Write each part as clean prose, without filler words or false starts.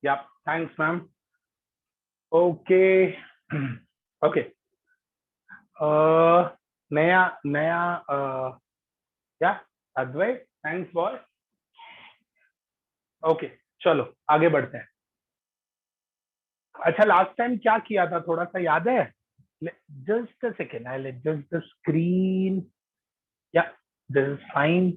या thanks ma'am. Okay okay. नया नया या अद्वैत, थैंक्स बॉस। ओके, चलो आगे बढ़ते हैं। अच्छा, लास्ट टाइम क्या किया था, थोड़ा सा याद है? Just a second, I let just the screen. Yeah this is fine.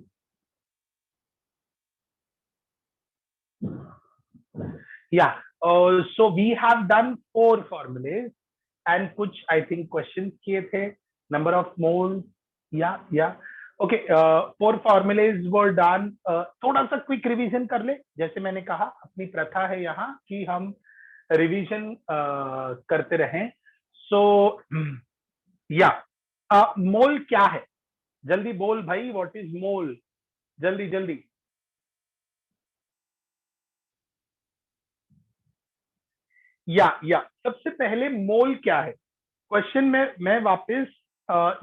Yeah so we have done 4 formulas and कुछ आई थिंक क्वेश्चंस किए थे। नंबर ऑफ मोल, या ओके, 4 formulas वर डन। थोड़ा सा क्विक रिवीजन कर ले। जैसे मैंने कहा, अपनी प्रथा है यहाँ कि हम रिवीजन करते रहें। सो या मोल क्या है? जल्दी बोल भाई, व्हाट इज मोल? जल्दी जल्दी। या सबसे पहले मोल क्या है? क्वेश्चन में मैं वापस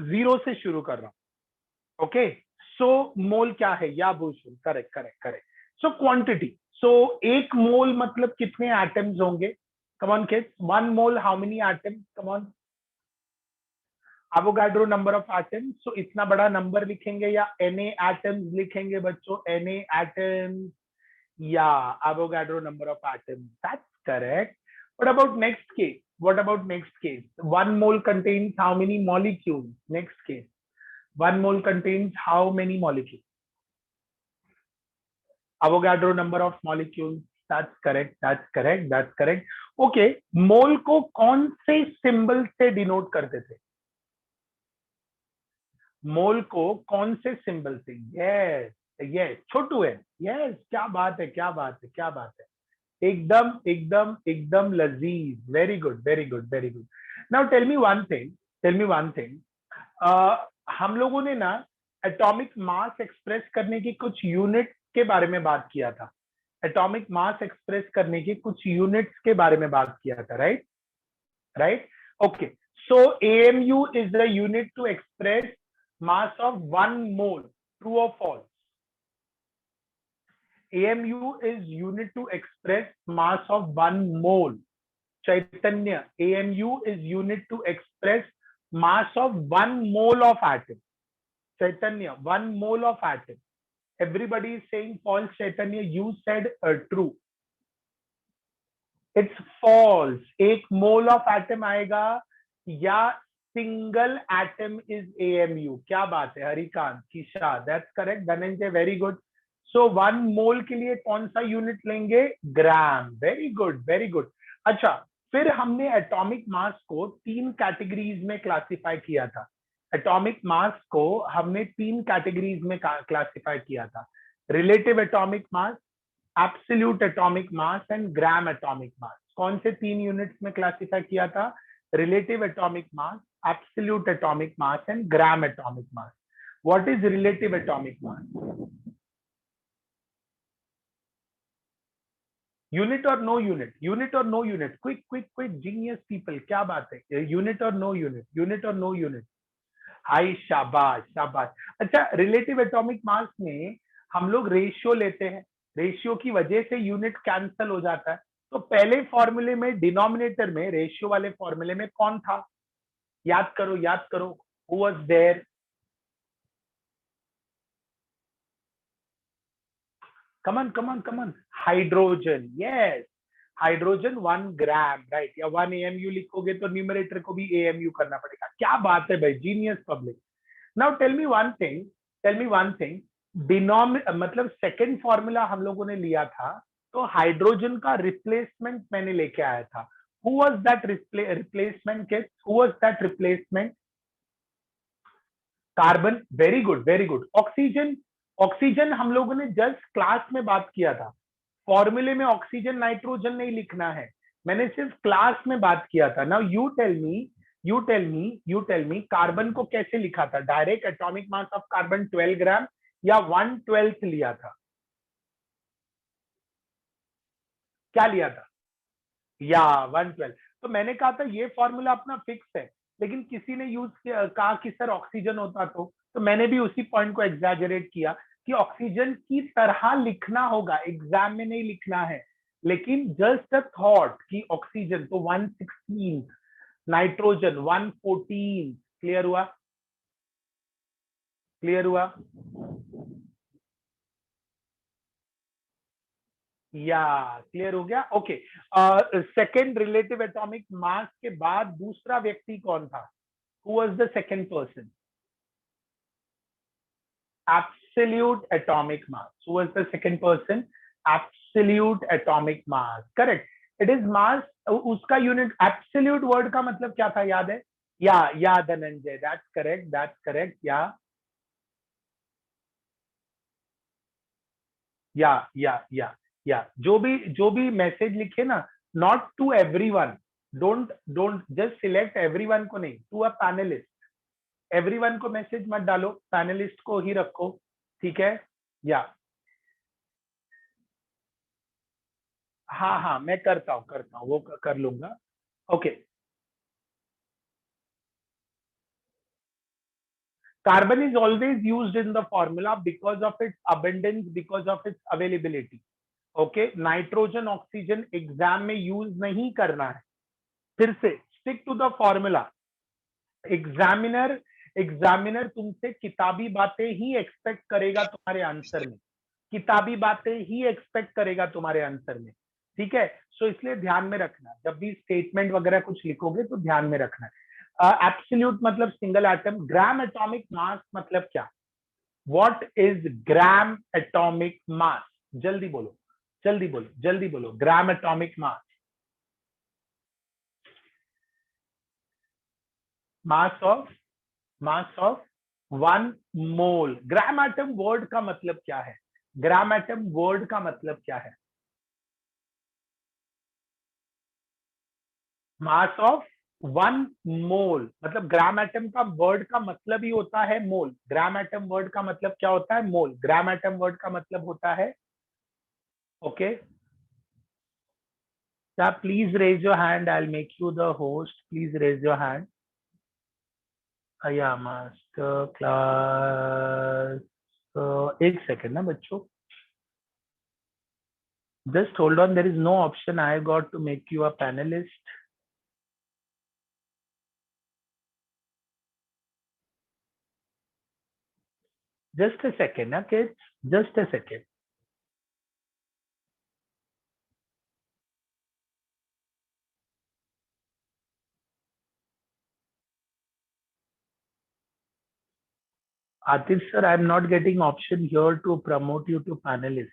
0 से शुरू कर रहा हूं। ओके, सो मोल क्या है? या Bhushan, correct correct correct. So quantity. So एक मोल मतलब कितने एटम्स होंगे? Come on kids, 1 mole how many atoms? Come on. Avogadro number of atoms. So इतना बड़ा नंबर लिखेंगे या Na एटम्स लिखेंगे बच्चों? Na एटम्स या Avogadro number of atoms, that's correct. What about next case? What about next case? 1 mole contains how many molecules? Next case. 1 mole contains how many molecules? Avogadro number of molecules. That's correct. That's correct. That's correct. Okay. Mole को कौन से symbol से denote करते थे? Mole को कौन से symbol से? Yes. Yes. छोटू है. Yes. क्या बात है? क्या बात है? क्या बात है? एकदम एकदम एकदम लजीज। Very good, very good, very good. Now tell me one thing. Tell me one thing. हम लोगों ने ना एटॉमिक मास एक्सप्रेस करने की कुछ यूनिट के बारे में बात किया था। एटॉमिक मास एक्सप्रेस करने की कुछ यूनिट्स के बारे में बात किया था, right? Right. Okay, so AMU is the unit to express mass of 1 mole. True और false? AMU is unit to express mass of 1 mole. Chaitanya, AMU is unit to express mass of 1 mole of atom. Chaitanya, 1 mole of atom. Everybody is saying false. Chaitanya, you said true. It's false. एक mole of atom आएगा या single atom is AMU? क्या बात है Harikant, Kisha? That's correct. Dhananjay, very good. सो 1 मोल के लिए कौन सा यूनिट लेंगे? Gram. Very good, very good. अच्छा, फिर हमने एटॉमिक मास को 3 कैटेगरीज में क्लासिफाई किया था। एटॉमिक मास को हमने 3 कैटेगरीज में क्लासिफाई किया था। Relative atomic mass, absolute atomic mass and gram atomic mass. कौन से 3 यूनिट्स में क्लासिफाई किया था? Relative atomic mass, absolute atomic mass and gram atomic mass. What is relative atomic mass? Unit और नो यूनिट? यूनिट और no unit? Quick quick quick, genius people, क्या बात है? यूनिट और नो यूनिट? यूनिट और no unit? Hi, शाबाश शाबाश। अच्छा, रिलेटिव एटॉमिक मास में हम लोग रेशियो लेते हैं। रेशियो की वजह से यूनिट कैंसल हो जाता है। तो पहले फॉर्मूले में, डिनोमिनेटर में, रेशियो वाले फॉर्मूले में कौन था? याद करो, याद करो। Who was there? come on come on come on, hydrogen. Yes, hydrogen 1 gram, right? या 1 AMU लिखोगे तो न्यूमरेटर को भी AMU करना पड़ेगा। क्या बात है भाई, genius public. Now tell me one thing, tell me one thing. मतलब सेकंड फॉर्मूला हम लोगों ने लिया था, तो हाइड्रोजन का रिप्लेसमेंट मैंने लेके आया था। Who was that replacement kids? Who was that replacement? Carbon. Very good, very good. Oxygen, oxygen हम लोगों ने जस्ट क्लास में बात किया था। फॉर्मूले में ऑक्सीजन नाइट्रोजन नहीं लिखना है, मैंने सिर्फ क्लास में बात किया था। Now you tell me, you tell me, you tell me, carbon को कैसे लिखा था? Direct atomic mass of carbon 12 gram या 1/12 लिया था? क्या लिया था? या 1/12। तो मैंने कहा था ये फॉर्मूला अपना फिक्स है, लेकिन किसी ने यूज कहा कि सर ऑक्सीजन होता तो मैंने भी उसी पॉइंट को एग्जैजरेट किया कि ऑक्सीजन की तरह लिखना होगा, एग्जाम में नहीं लिखना है। लेकिन जस्ट अ थॉट कि ऑक्सीजन तो 116, नाइट्रोजन 114। क्लियर हुआ? क्लियर हुआ? या क्लियर हो गया? ओके। सेकेंड रिलेटिव एटॉमिक मास के बाद दूसरा व्यक्ति कौन था? Who was the second person? Absolute atomic mass. Who was the second person? Absolute atomic mass. Correct. It is mass. उसका यूनिट एब्सोल्यूट वर्ड का मतलब क्या था, याद है? Yeah Dhananjay, that's correct, that's correct. Yeah जो भी मैसेज लिखे ना, not to everyone, don't just select everyone को नहीं, टू अ पैनलिस्ट। एवरीवन को मैसेज मत डालो, पैनलिस्ट को ही रखो, ठीक है? या हाँ, मैं करता हूँ, वो कर लूंगा। Okay. Carbon is always used in the formula because of its abundance, because of its availability. Okay, nitrogen oxygen exam में यूज नहीं करना है। फिर से stick to the formula. Examiner examiner तुमसे किताबी बातें ही एक्सपेक्ट करेगा तुम्हारे आंसर में, किताबी बातें ही एक्सपेक्ट करेगा तुम्हारे आंसर में, ठीक है? सो इसलिए ध्यान में रखना, जब भी स्टेटमेंट वगैरह कुछ लिखोगे तो ध्यान में रखना। एब्सोल्यूट मतलब सिंगल एटम। ग्राम एटॉमिक मास मतलब क्या? व्हाट इज ग्राम एटॉमिक मास? जल्दी बोलो, जल्दी बोलो, जल्दी बोलो। ग्राम atomic mass, mass of 1 mole. Gram atom word का मतलब क्या है? ग्राम एटम वर्ड का मतलब क्या है? मास ऑफ 1 मोल मतलब ग्राम एटम का वर्ड का मतलब ही होता है मोल। ग्राम एटम वर्ड का मतलब क्या होता है? मोल। ग्राम एटम वर्ड का मतलब होता है, ओके? क्या please raise your hand, I will make you the host, please raise your hand. Yeah master class, एक सेकेंड ना बच्चों, just hold on, there is no option I got to make you a panelist. Just a second, okay? Just a second. Atif sir, I'm not getting option here to promote you to panelist.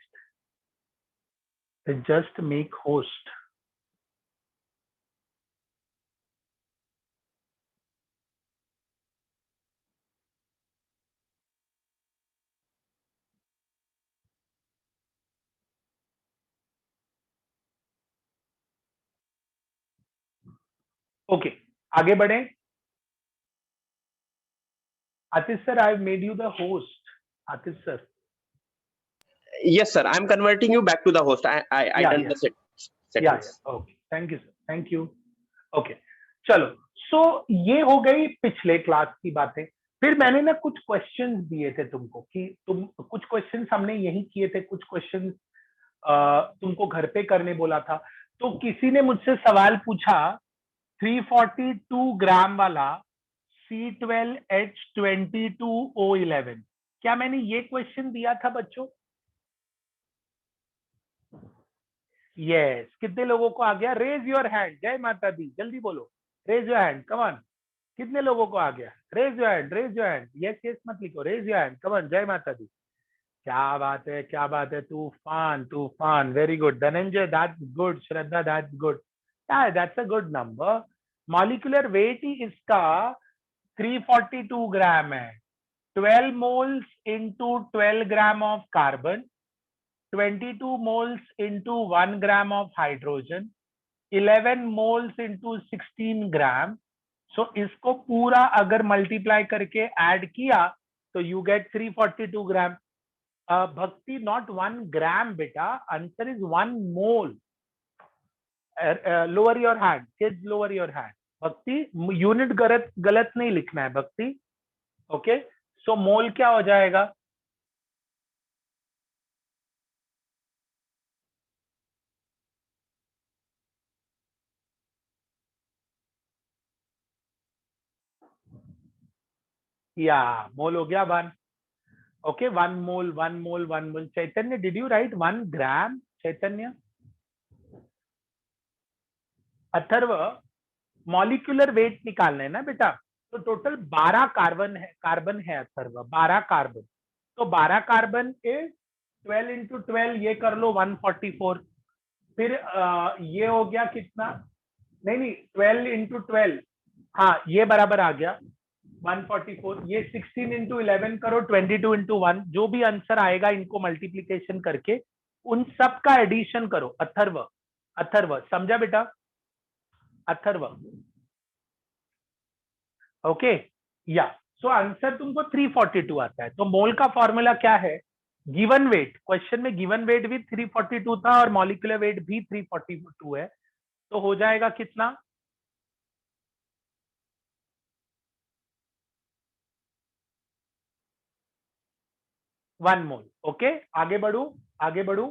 Just make host. Okay, आगे बढ़े। Atif sir, I've made you the host. Atif sir. Yes, sir. I'm converting you back to the host. I Yeah, done yeah. the Yeah. settings. Okay. Thank you, sir. Thank you. Okay. चलो, सो ये हो गई पिछले class की बातें। फिर मैंने ना कुछ क्वेश्चंस दिए थे तुमको कि तुम कुछ क्वेश्चंस हमने यही किए थे, कुछ क्वेश्चंस तुमको घर पे करने बोला था। तो किसी ने मुझसे सवाल पूछा, 342 ग्राम वाला C12H22O11, क्या मैंने ये क्वेश्चन दिया था बच्चों? यस। कितने लोगों को आ गया? Raise your hand. जय माता दी, जल्दी बोलो, raise your hand, come on. कितने लोगों को आ गया? Raise your hand, raise your hand. Yes yes मत लिखो, raise your hand, come on. जय माता दी। क्या बात है, क्या बात है। Toofan, Toofan, very good. Dhananjay, that's good. Shraddha, that's good. That's a good number. Molecular weight ही इसका 342 ग्राम है। 12 moles into 12 gram of carbon, 22 moles into 1 gram of hydrogen, 11 moles into 16 gram. So इसको पूरा अगर मल्टीप्लाई करके ऐड किया तो यू गेट 342 ग्राम। भक्ति, नॉट 1 ग्राम बेटा, answer is 1 mole. Lower your hand kids, lower your hand. भक्ति, यूनिट गलत गलत नहीं लिखना है भक्ति, ओके? सो मोल क्या हो जाएगा? या मोल हो गया 1. Okay 1 mole 1 mole 1 mole. Chaitanya did you right 1 gram? Chaitanya. Atharva molecular weight निकालना है ना बेटा. तो टोटल 12 कार्बन है अथर्व, 12 कार्बन. तो 12 कार्बन इज 12 into 12, ये कर लो 144. फिर ये हो गया कितना? नहीं 12 into 12, हाँ ये बराबर आ गया 144. ये 16 into 11 करो, 22 into 1, जो भी आंसर आएगा इनको मल्टीप्लीकेशन करके उन सब का एडिशन करो. अथर्व, अथर्व समझा बेटा? अथर्व ओके. या सो आंसर तुमको 342 आता है. तो मोल का फॉर्मूला क्या है? गिवन वेट, क्वेश्चन में गिवन वेट भी 342 था और मॉलिक्यूलर वेट भी 342 है. तो हो जाएगा कितना? 1 मोल. ओके आगे बढ़ू, आगे बढ़ू.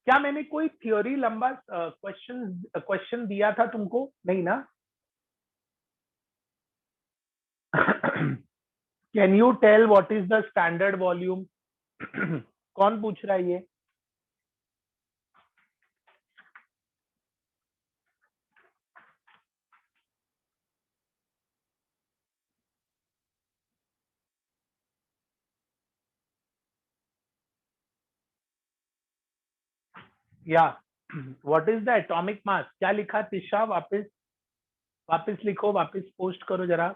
क्या मैंने कोई थ्योरी लंबा क्वेश्चन दिया था तुमको? नहीं ना? Can you tell what is the standard volume? कौन पूछ रहा है ये? Yeah what is the atomic mass? क्या लिखा तिशा? वापस वापस लिखो, वापस पोस्ट करो जरा.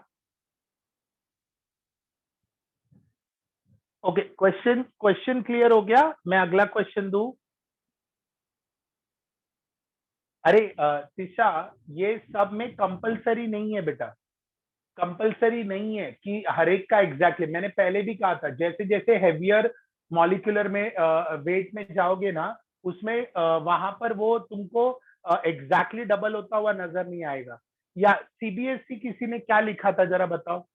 ओके क्वेश्चन क्लियर हो गया. मैं अगला क्वेश्चन दूं. अरे तिशा, ये सब में कंपलसरी नहीं है बेटा. कंपलसरी नहीं है कि हर एक का एग्जैक्टली. मैंने पहले भी कहा था जैसे जैसे हैवियर मॉलिक्यूलर में वेट में जाओगे ना, उसमें वहां पर वो तुमको एग्जैक्टली डबल होता हुआ नजर नहीं आएगा. या सीबीएसई किसी ने क्या लिखा था जरा बताओ?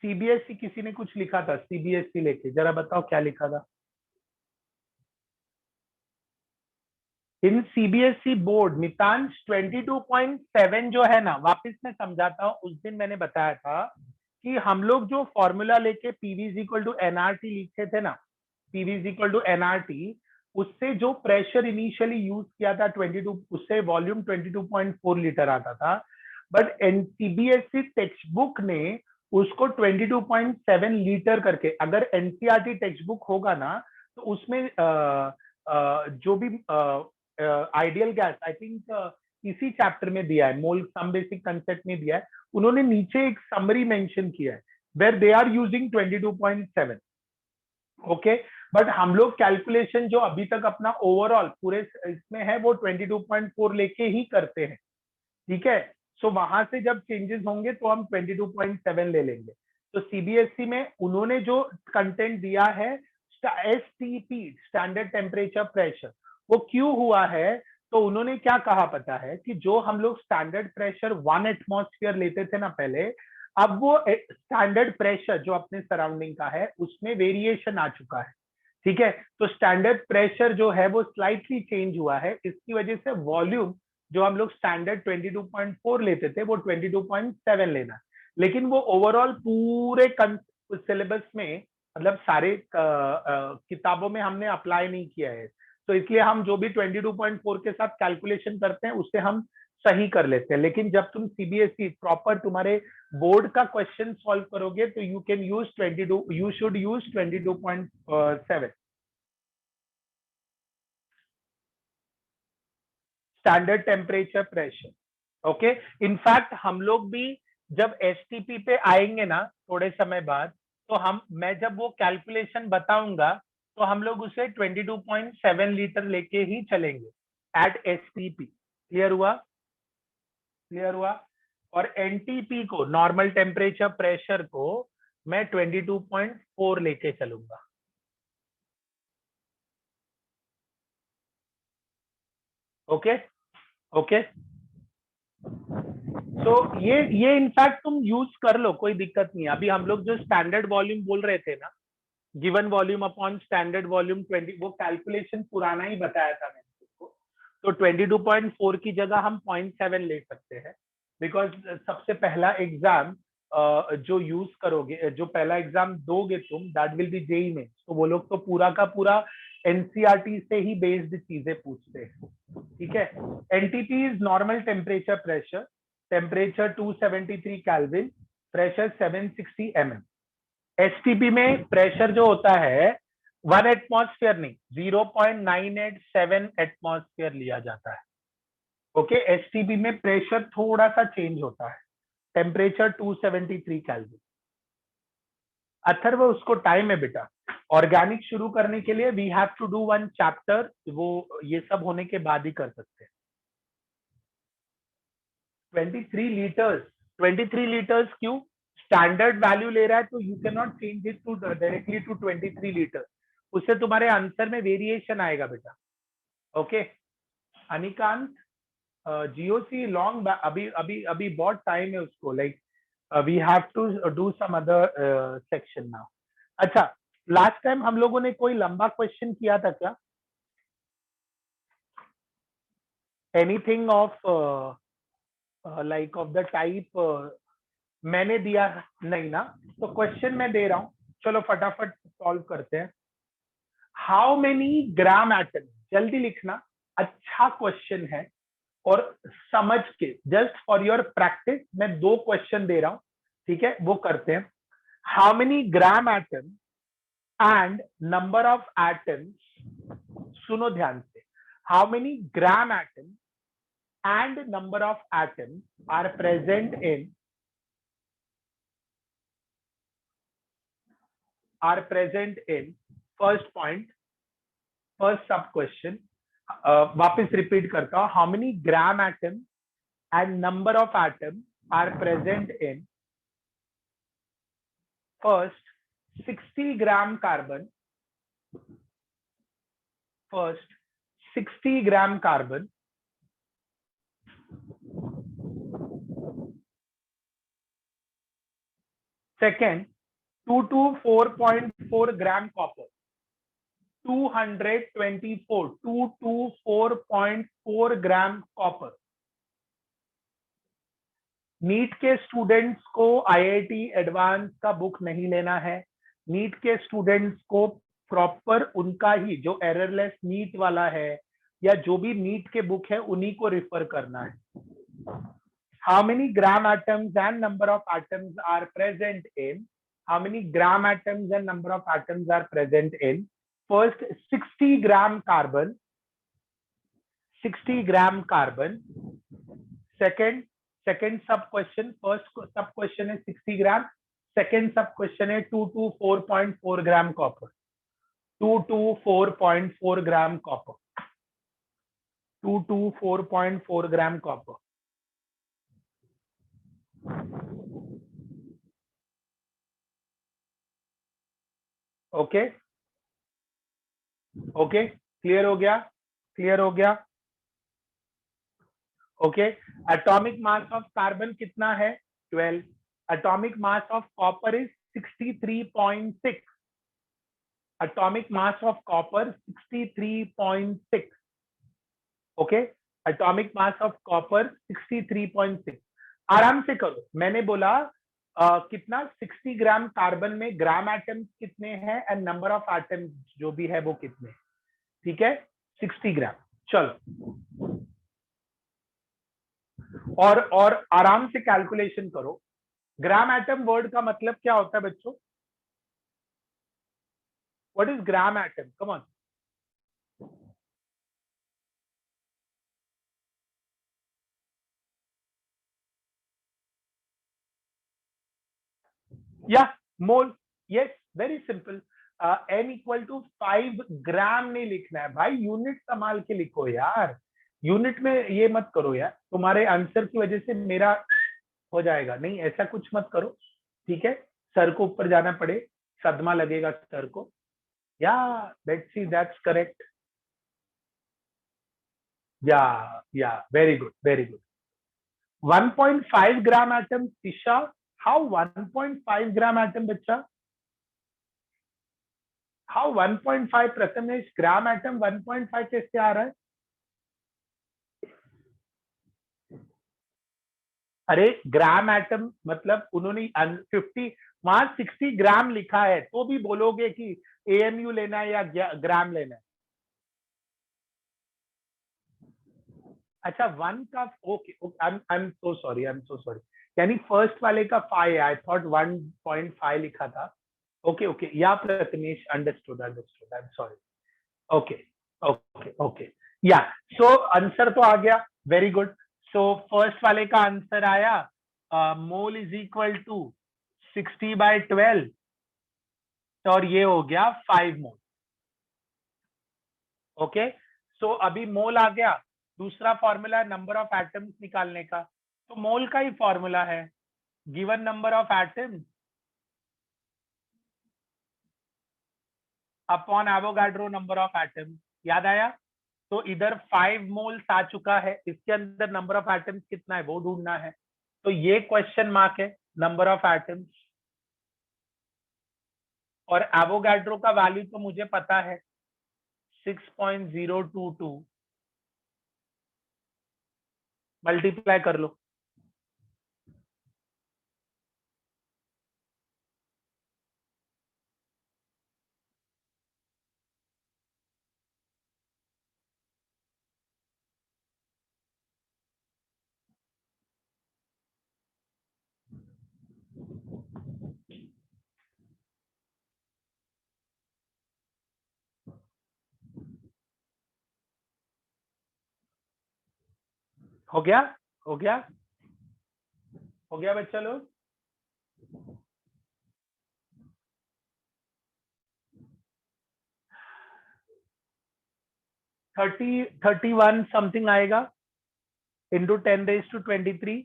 सीबीएसई किसी ने कुछ लिखा था सीबीएसई लेके, जरा बताओ क्या लिखा था? इन सीबीएसई बोर्ड मितांश 22.7 जो है ना, वापस मैं समझाता हूँ. उस दिन मैंने बताया था कि हम लोग जो फॉर्मूला लेके PV is equal to NRT लिखे थे ना, PV is equal to NRT, उससे जो प्रेशर इनिशियली यूज किया था 22, उससे वॉल्यूम 22.4 लीटर आता था. बट सीबीएसई टेक्स्ट बुक ने उसको 22.7 लीटर करके, अगर एनसीईआरटी टेक्स्ट बुक होगा ना तो उसमें जो भी आइडियल गैस, आई थिंक इसी चैप्टर में दिया है, मोल सम बेसिक कंसेप्ट में दिया है. उन्होंने नीचे एक समरी मेंशन किया है where they are using 22.7. Okay but हम लोग कैलकुलेशन जो अभी तक अपना ओवरऑल पूरे इसमें है वो 22.4 लेके ही करते हैं. ठीक है. सो वहां से जब चेंजेस होंगे तो हम 22.7 ले लेंगे. तो सीबीएसई में उन्होंने जो कंटेंट दिया है एसटीपी, स्टैंडर्ड टेम्परेचर प्रेशर, वो क्यों हुआ है? तो उन्होंने क्या कहा पता है कि जो हम लोग स्टैंडर्ड प्रेशर 1 एटमॉस्फेयर लेते थे ना पहले, अब वो स्टैंडर्ड प्रेशर जो अपने सराउंडिंग का है उसमें वेरिएशन आ चुका है. ठीक है. तो स्टैंडर्ड प्रेशर जो है वो स्लाइटली चेंज हुआ है. इसकी वजह से वॉल्यूम जो हम लोग स्टैंडर्ड 22.4 लेते थे वो 22.7 लेना. लेकिन वो ओवरऑल पूरे सिलेबस में, मतलब सारे किताबों में हमने अप्लाई नहीं किया है. तो इसलिए हम जो भी 22.4 के साथ कैलकुलेशन करते हैं उससे हम सही कर लेते हैं. लेकिन जब तुम सीबीएसई प्रॉपर तुम्हारे बोर्ड का क्वेश्चन सॉल्व करोगे तो you can use 22, you should use 22.7 standard temperature pressure. Okay. In fact हम लोग भी जब एसटीपी पे आएंगे ना थोड़े समय बाद, तो मैं जब वो कैलकुलेशन बताऊंगा तो हम लोग उसे 22.7 लीटर लेके ही चलेंगे एट एसटीपी. क्लियर हुआ? क्लियर हुआ? और एनटीपी को, नॉर्मल टेम्परेचर प्रेशर को, मैं 22.4 लेके चलूंगा. Okay okay. तो ये इनफैक्ट तुम यूज कर लो, कोई दिक्कत नहीं. अभी हम लोग जो स्टैंडर्ड वॉल्यूम बोल रहे थे ना, given volume upon standard volume 20, वो कैलकुलेशन पुराना ही बताया था मैंने तुमको. तो 22.4 की जगह हम 0.7 ले सकते हैं बिकॉज सबसे पहला एग्जाम जो यूज करोगे, जो पहला एग्जाम दोगे तुम, दैट विल बी जेईई में, तो वो लोग तो पूरा का पूरा एनसीईआरटी से ही बेस्ड चीजें पूछते हैं, ठीक है। NTP is normal temperature pressure, temperature 273 kelvin, pressure 760 mm। STP में प्रेशर जो होता है 1 एटमॉस्फेयर नहीं, 0.987 एटमॉस्फेयर लिया जाता है। ओके, एसटीपी में प्रेशर थोड़ा सा चेंज होता है, टेम्परेचर 273 केल्विन। अथर्व उसको टाइम है बेटा, ऑर्गेनिक शुरू करने के लिए we have to do 1 chapter, वो ये सब होने के बाद ही कर सकते हैं। 23 लीटर्स, 23 लीटर्स क्यों? स्टैंडर्ड वैल्यू ले रहा है तो you can not change it to directly to 23 litre, उससे तुम्हारे आंसर में वेरिएशन आएगा बेटा। ओके अनिकांत, जीओसी लॉन्ग, अभी अभी अभी बहुत टाइम है उसको, like we have to do some other section now. अच्छा, लास्ट टाइम हम लोगों ने कोई लंबा क्वेश्चन किया था क्या? Anything of like of the type मैंने दिया नहीं ना, तो क्वेश्चन मैं दे रहा हूं, चलो फटाफट सॉल्व करते हैं। हाउ मेनी ग्राम एटम, जल्दी लिखना, अच्छा क्वेश्चन है, और समझ के जस्ट फॉर योर प्रैक्टिस मैं 2 क्वेश्चन दे रहा हूं, ठीक है, वो करते हैं। How many gram atom and number of atoms, सुनो ध्यान से, how many gram atom and number of atoms are present in first point, first sub question, वापस रिपीट करता हूं, how many gram atom and number of atom are present in first 60 gram carbon, first 60 gram carbon, second 224.4 gram copper, 224 gram copper। NEET के students को IIT advance का book नहीं लेना है, NEET के स्टूडेंट्स को प्रॉपर उनका ही जो एररलेस नीट वाला है या जो भी नीट के बुक है उन्हीं को रिफर करना है। How many gram atoms and number of atoms are present in? How many gram atoms and number of atoms are present in? First 60 gram carbon, 60 gram carbon. Second sub question, first sub question is 60 gram, second sub question is 224.4 gram copper, 224.4 gram copper, 224.4 gram copper। Okay okay, clear हो गया, clear हो गया। Okay, atomic mass of carbon कितना है? 12। Atomic mass of copper is 63.6, atomic mass of copper 63.6। Okay, atomic mass of copper 63.6। आराम से करो, मैंने बोला कितना 60 ग्राम कार्बन में ग्राम एटम्स कितने हैं एंड नंबर ऑफ एटम्स जो भी है वो कितने, ठीक है, 60 ग्राम। चलो और आराम से कैलकुलेशन करो। ग्राम एटम वर्ड का मतलब क्या होता है बच्चों? What is gram atom? Come on, या mole, yes, very simple. n equal to 5 gram नहीं लिखना है भाई, यूनिट संभाल के लिखो यार, यूनिट में ये मत करो यार, तुम्हारे आंसर की वजह से मेरा हो जाएगा, नहीं ऐसा कुछ मत करो, ठीक है, सर को ऊपर जाना पड़े, सदमा लगेगा सर को। Yeah let's see, that's correct, yeah very good, very good. 1.5 gram atom, Isha, how 1.5 gram atom बच्चा, हाउ 1.5 प्रथमेश, ग्राम एटम 1.5 कैसे आ रहा है? अरे ग्राम एटम मतलब उन्होंने 50 वहां 60 ग्राम लिखा है, तो भी बोलोगे कि एएमयू लेना है या ग्राम लेना है? अच्छा 1 का okay, I am so sorry, I am so sorry. यानी फर्स्ट वाले का 5, आई थॉट 1.5 लिखा था। ओके ओके, या Prathamesh, understood understood, I am sorry. Okay okay okay, या सो आंसर तो आ गया, वेरी गुड। सो फर्स्ट वाले का आंसर आया मोल इज इक्वल टू 60/12, और ये हो गया 5 मोल। ओके, सो अभी मोल आ गया। दूसरा फॉर्मूला नंबर ऑफ एटम्स निकालने का, तो मोल का ही फॉर्मूला है, given number of atoms upon Avogadro number of atoms. याद आया? तो इधर 5 मोल्स आ चुका है, इसके अंदर नंबर ऑफ एटम्स कितना है वो ढूंढना है। तो ये क्वेश्चन मार्क है, नंबर ऑफ एटम्स। और एवोगाड्रो का वैल्यू तो मुझे पता है 6.022, मल्टीप्लाई कर लो। हो गया, हो गया, हो गया बच्चा लोग? 31 समथिंग आएगा इंटू 10⁻23।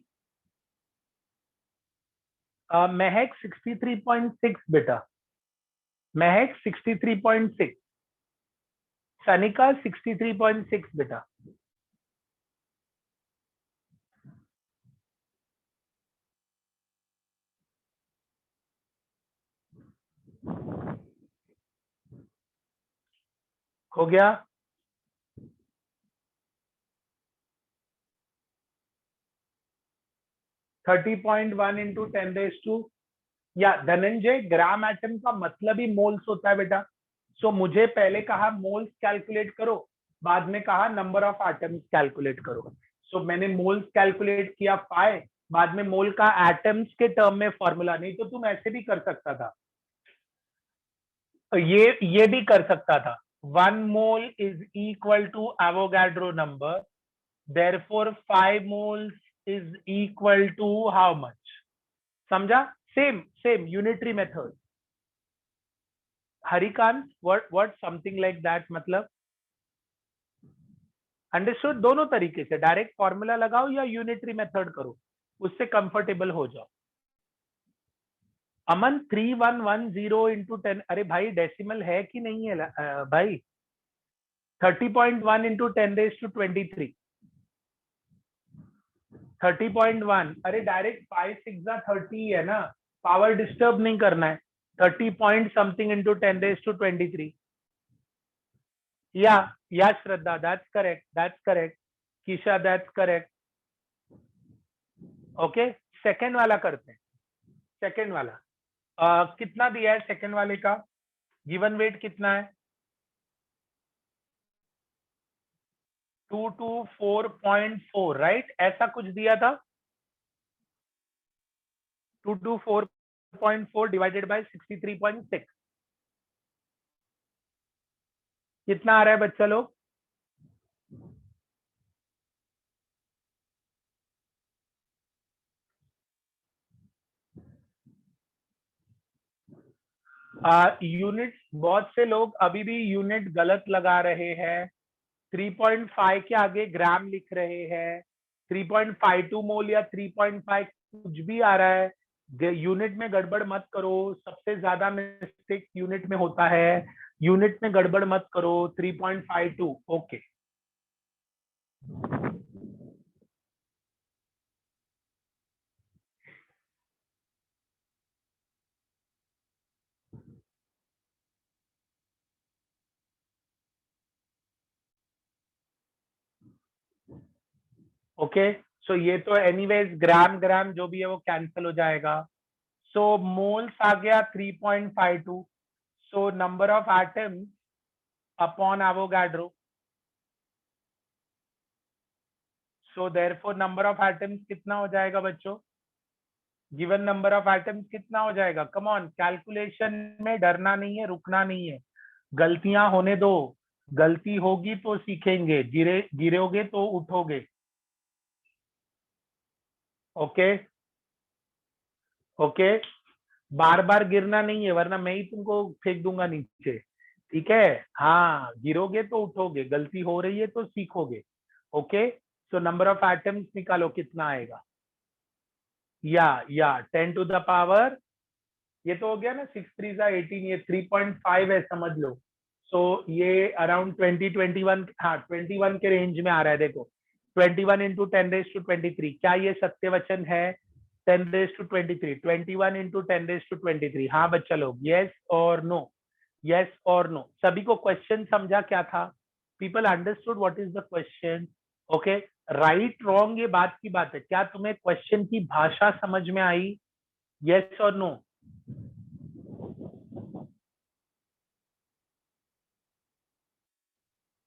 महक 63.6 बेटा, महक 63.6, सनिका 63.6 बेटा। हो गया? Thirty point one into 10⁻²। या धनंजय, ग्राम एटम का मतलब ही मोल्स होता है बेटा। सो मुझे पहले कहा मोल्स कैलकुलेट करो, बाद में कहा नंबर ऑफ एटम्स कैलकुलेट करो। सो मैंने मोल्स कैलकुलेट किया 5, बाद में मोल का एटम्स के टर्म में फॉर्मूला। नहीं तो तुम ऐसे भी कर सकता था, ये भी कर सकता था। 1 mole is equal to Avogadro number, therefore 5 moles is equal to how much? समझा? Same same unitary method. Harikant, what something like that, मतलब अंडरस्टूड? दोनों तरीके से डायरेक्ट फॉर्मूला लगाओ या यूनिटरी मेथड करो, उससे कंफर्टेबल हो जाओ। अमन 3110 इंटू 10, अरे भाई डेसिमल है कि नहीं है भाई? 30.1 इंटू 10⁻23, 30.1। अरे डायरेक्ट 5 6 30 है ना, पावर डिस्टर्ब नहीं करना है। 30 पॉइंट समथिंग इंटू 10⁻23। या Shraddha, that's correct, that's correct. Kisha, that's correct. Okay, second वाला करते हैं। सेकेंड वाला कितना दिया है? सेकेंड वाले का गिवन वेट कितना है? 224.4, राइट? ऐसा कुछ दिया था। 224.4 डिवाइडेड बाय 63.6 कितना आ रहा है बच्चा लोग? यूनिट, बहुत से लोग अभी भी यूनिट गलत लगा रहे हैं। 3.5 के आगे ग्राम लिख रहे हैं। 3.52 मोल या 3.5 कुछ भी आ रहा है। यूनिट में गड़बड़ मत करो, सबसे ज्यादा मिस्टेक यूनिट में होता है। यूनिट में गड़बड़ मत करो। 3.52, ओके। ओके, सो ये तो एनीवेज ग्राम ग्राम जो भी है वो कैंसिल हो जाएगा. सो मोल्स आ गया 3.52. So number of atoms upon Avogadro. So therefore number of atoms कितना हो जाएगा बच्चों? गिवन नंबर ऑफ एटम्स कितना हो जाएगा? कम ऑन, कैलकुलेशन में डरना नहीं है, रुकना नहीं है. गलतियां होने दो. गलती होगी तो सीखेंगे, गिरोगे तो उठोगे. Okay okay. बार बार गिरना नहीं है, वरना मैं ही तुमको फेंक दूंगा नीचे. ठीक है. हाँ, गिरोगे तो उठोगे, गलती हो रही है तो सीखोगे. Okay. So number of atoms निकालो, कितना आएगा? या 10 टू द पावर, ये तो हो गया ना, 6 3 18, ये 3.5 है समझ लो. सो ये अराउंड 20-21, हाँ 21 के रेंज में आ रहा है. देखो 21 इंटू 10⁻23, क्या ये सत्य वचन है? 10⁻23, 21 इंटू 10⁻23. हाँ बच्चा लोग, यस और नो, यस और नो. सभी को क्वेश्चन समझा क्या था? People understood what is the question? Okay. Right wrong ये बात की बात है, क्या तुम्हें क्वेश्चन की भाषा समझ में आई? यस और नो?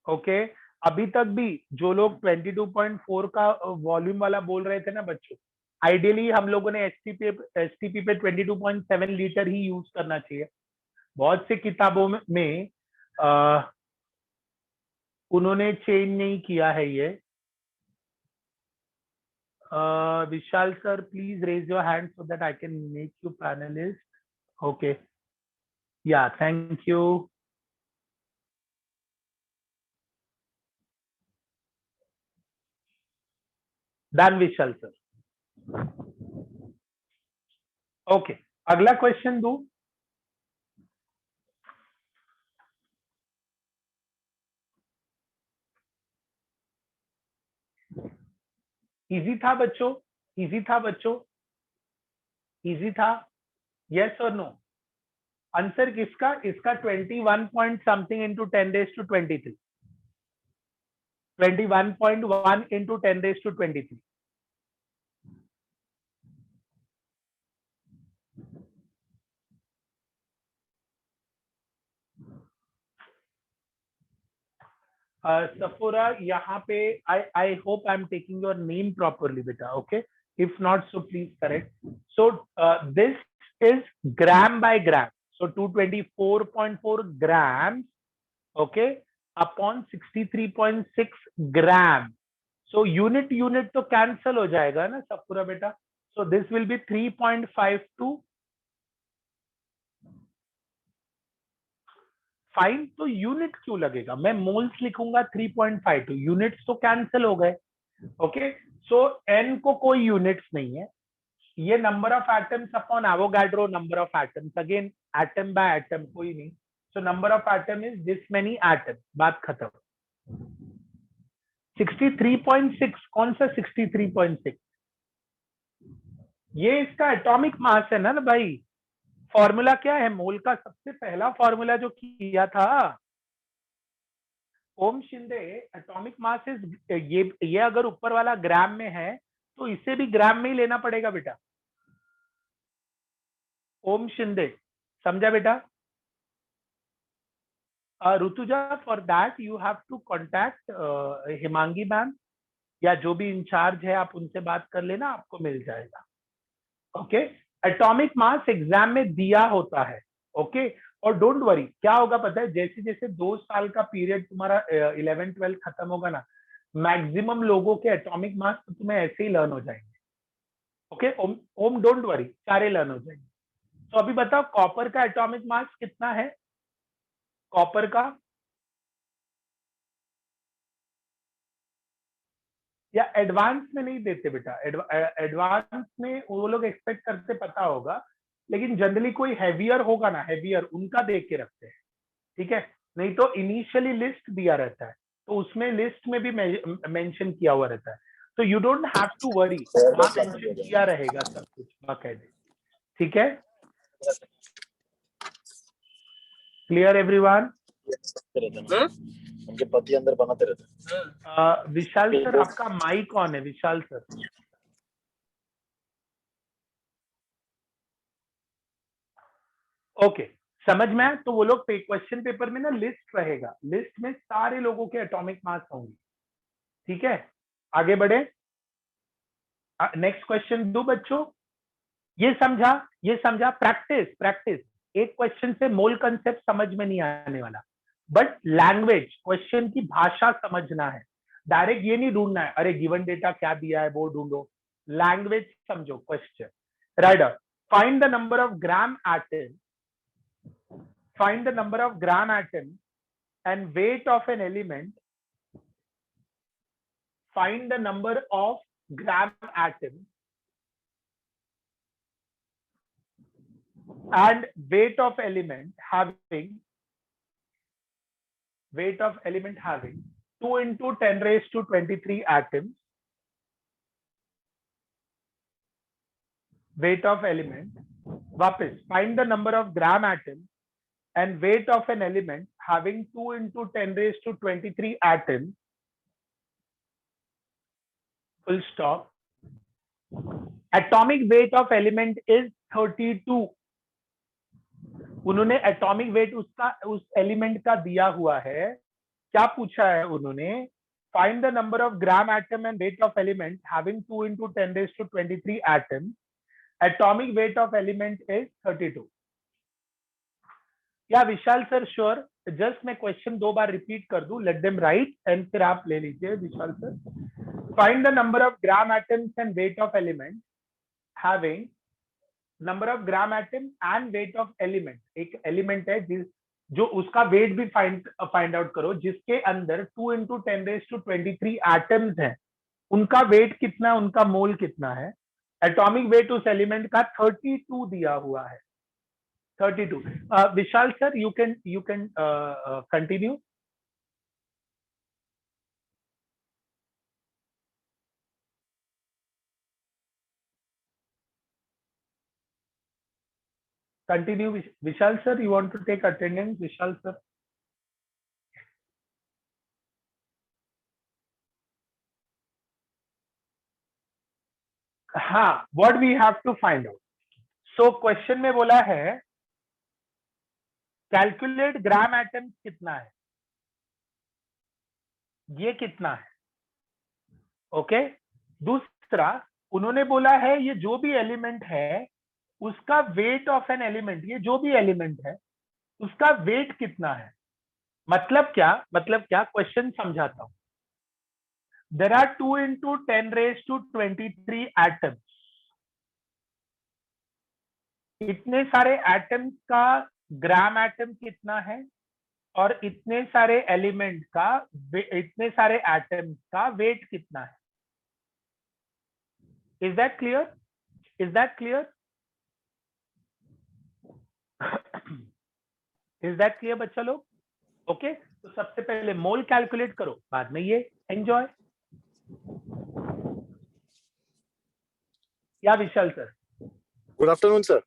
ओके. अभी तक भी जो लोग 22.4 का वॉल्यूम वाला बोल रहे थे ना बच्चों, आइडियली हम लोगों ने एसटीपी पे 22.7 लीटर ही यूज करना चाहिए. बहुत सी किताबों में उन्होंने चेंज नहीं किया है ये. Vishal sir, please raise your hand so that I can make you panelist. Okay. या thank you. Done Vishal sir. Okay. अगला क्वेश्चन दू. इजी था बच्चों? इजी था बच्चों? इजी था? यस और नो? आंसर किसका? इसका 21 point something into 10⁻23. 21.1 into 10⁻23. Safora, यहाँ पे I hope I am taking your name properly बेटा. Okay. If not so please correct. So this is gram by gram. So 224.4 gram, okay, upon 63.6 gram. So unit तो cancel हो जाएगा ना सफुरा बेटा. So this will be 3.52. Fine. तो unit क्यों लगेगा? मैं मोल्स लिखूंगा 3.52, यूनिट्स तो कैंसिल हो गए. ओके. सो एन को कोई यूनिट्स नहीं है. ये number of atoms upon Avogadro number of atoms. Again atom by atom कोई नहीं. So number of atom is this many atom. बात खत्म. 63.6. कौन सा 63.6? ये इसका एटॉमिक मास है ना भाई. फॉर्मूला क्या है मोल का? सबसे पहला फॉर्मूला जो किया था ओम शिंदे, एटॉमिक मास इज, ये अगर ऊपर वाला ग्राम में है तो इसे भी ग्राम में ही लेना पड़ेगा बेटा. ओम शिंदे, समझा बेटा? Rituja, for that you have to contact Himangi ma'am, या जो भी इंचार्ज है आप उनसे बात कर लेना, आपको मिल जाएगा. ओके. एटॉमिक मास एग्जाम में दिया होता है. ओके. और डोंट वरी, क्या होगा पता है, जैसे जैसे 2 साल का पीरियड तुम्हारा 11th-12th खत्म होगा ना, मैक्सिमम लोगों के एटॉमिक मास तो तुम्हें ऐसे ही लर्न हो जाएंगे. ओके. ओम डोंट वरी, सारे लर्न हो जाएंगे. तो अभी बताओ कॉपर का एटॉमिक मास कितना है? कॉपर का, या एडवांस में नहीं देते बेटा? एडवांस में वो लोग एक्सपेक्ट करते, पता होगा, लेकिन जनरली कोई हैवियर होगा ना, हैवियर उनका देख के रखते हैं. ठीक है. नहीं तो इनिशियली लिस्ट दिया रहता है, तो उसमें लिस्ट में भी मेंशन किया हुआ रहता है. तो you don't have to worry, वहां मेंशन किया रहेगा सब कुछ बाकायदे. ठीक है. Clear everyone? उनके पति अंदर बनाते रहते हैं। विशाल सर, आपका माइक ऑन है विशाल सर। ओके, समझ में आया? तो वो लोग क्वेश्चन पेपर में ना लिस्ट रहेगा, लिस्ट में सारे लोगों के एटॉमिक मास होंगे। ठीक है, आगे बढ़े। नेक्स्ट क्वेश्चन दो बच्चों। ये समझा। Practice practice. एक क्वेश्चन से मोल कंसेप्ट समझ में नहीं आने वाला, बट लैंग्वेज, क्वेश्चन की भाषा समझना है। डायरेक्ट ये नहीं ढूंढना है अरे गिवन डेटा क्या दिया है वो ढूंढो। लैंग्वेज समझो question. Writer, find the number of gram atom, find the number of gram atom and weight of an element, find the number of gram atom and weight of element having 2 into 10 raised to 23 atoms, weight of element, वापस find the number of gram atom and weight of an element having 2 into 10 raised to 23 atoms, full stop. Atomic weight of element is 32. उन्होंने atomic weight उसका उस element का दिया हुआ है। क्या पूछा है उन्होंने? Find the number of gram atom and weight of element having 2 into 10 raised to 23 atom. Atomic weight of element is 32। या विशाल सर श्योर? जस्ट मैं क्वेश्चन 2 बार रिपीट कर दूं, लेट देम राइट एंड फिर आप ले लीजिए Vishal sir. Find the number of gram atoms and weight of element having number of gram atom and weight of element. एक element है जो उसका वेट भी फाइंड आउट करो, जिसके अंदर 2 into 10 raised to 23 एटम्स हैं। उनका वेट कितना, उनका मोल कितना है? एटॉमिक वेट उस एलिमेंट का 32 दिया हुआ है। 32। Vishal sir, you can continue. Continue, Vishal sir. You want to take attendance, Vishal sir? हाँ, what we have to find out. So question में बोला है कैलकुलेट ग्राम एटम कितना है, ये कितना है। ओके, दूसरा उन्होंने बोला है ये जो भी एलिमेंट है उसका वेट ऑफ एन एलिमेंट, ये जो भी एलिमेंट है उसका वेट कितना है। मतलब क्या क्वेश्चन समझाता हूं। There are 2 into 10 raised to 23 atoms. इतने सारे एटम्स का ग्राम एटम कितना है और इतने सारे एलिमेंट का, इतने सारे एटम्स का वेट कितना है। Is that clear? Is that clear? Is that clear बच्चा लोग? ओके, तो सबसे पहले मोल कैलकुलेट करो, बाद में ये एंजॉय। या विशाल sir? Good afternoon, sir.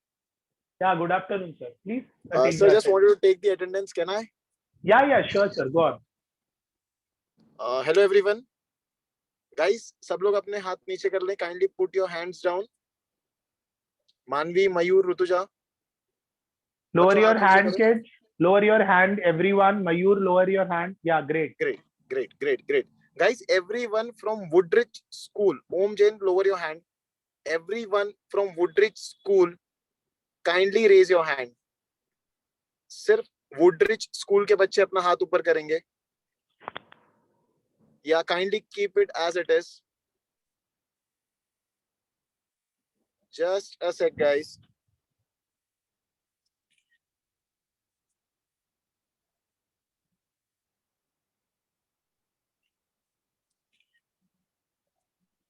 Yeah, good afternoon, sir. Please. Sir, just wanted to take the attendance. Can I? Yeah, sure, sir. Go on. Hello, everyone. Guys, सब लोग अपने हाथ नीचे कर लें. Kindly put your hands down. मानवी, मयूर, Rutuja. Lower your hand, kids. Lower your hand, everyone. Mayur, lower your hand. Yeah, great. Great. Guys, everyone from Woodridge School. Om Jain, lower your hand. Everyone from Woodridge School, kindly raise your hand. सिर्फ Woodridge School के बच्चे अपना हाथ ऊपर करेंगे. Yeah, kindly keep it as it is. Just a sec, guys.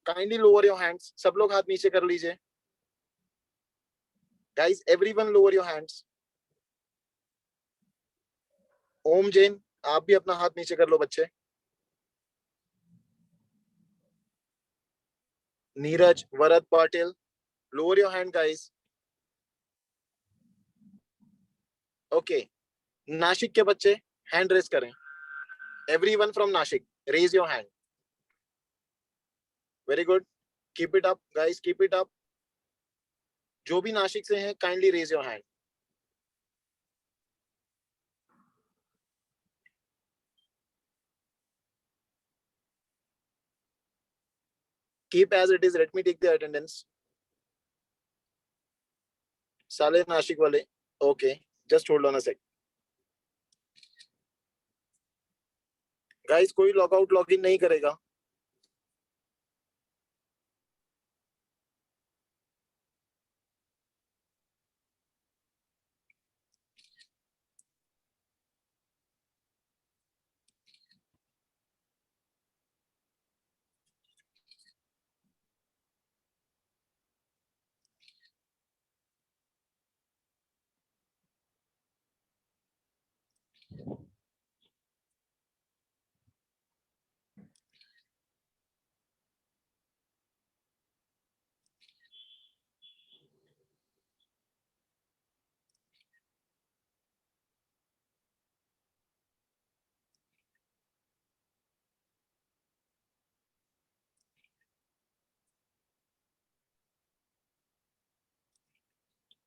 Kindly lower your hands. सब लोग हाथ नीचे कर लीजिए. Guys, everyone lower your hands. ओम जैन, आप भी अपना हाथ नीचे कर लो बच्चे. नीरज, वरद Patil, lower your hand, guys. Okay. Nashik के बच्चे हैंड रेस करें. Everyone from Nashik, raise your hand. Very good. Keep it up, guys. Keep it up. जो भी नासिक से हैं, kindly raise your hand. Keep as it is. Let me take the attendance. साले नासिक वाले. Okay. Just hold on a sec. Guys, कोई log out log in नहीं करेगा.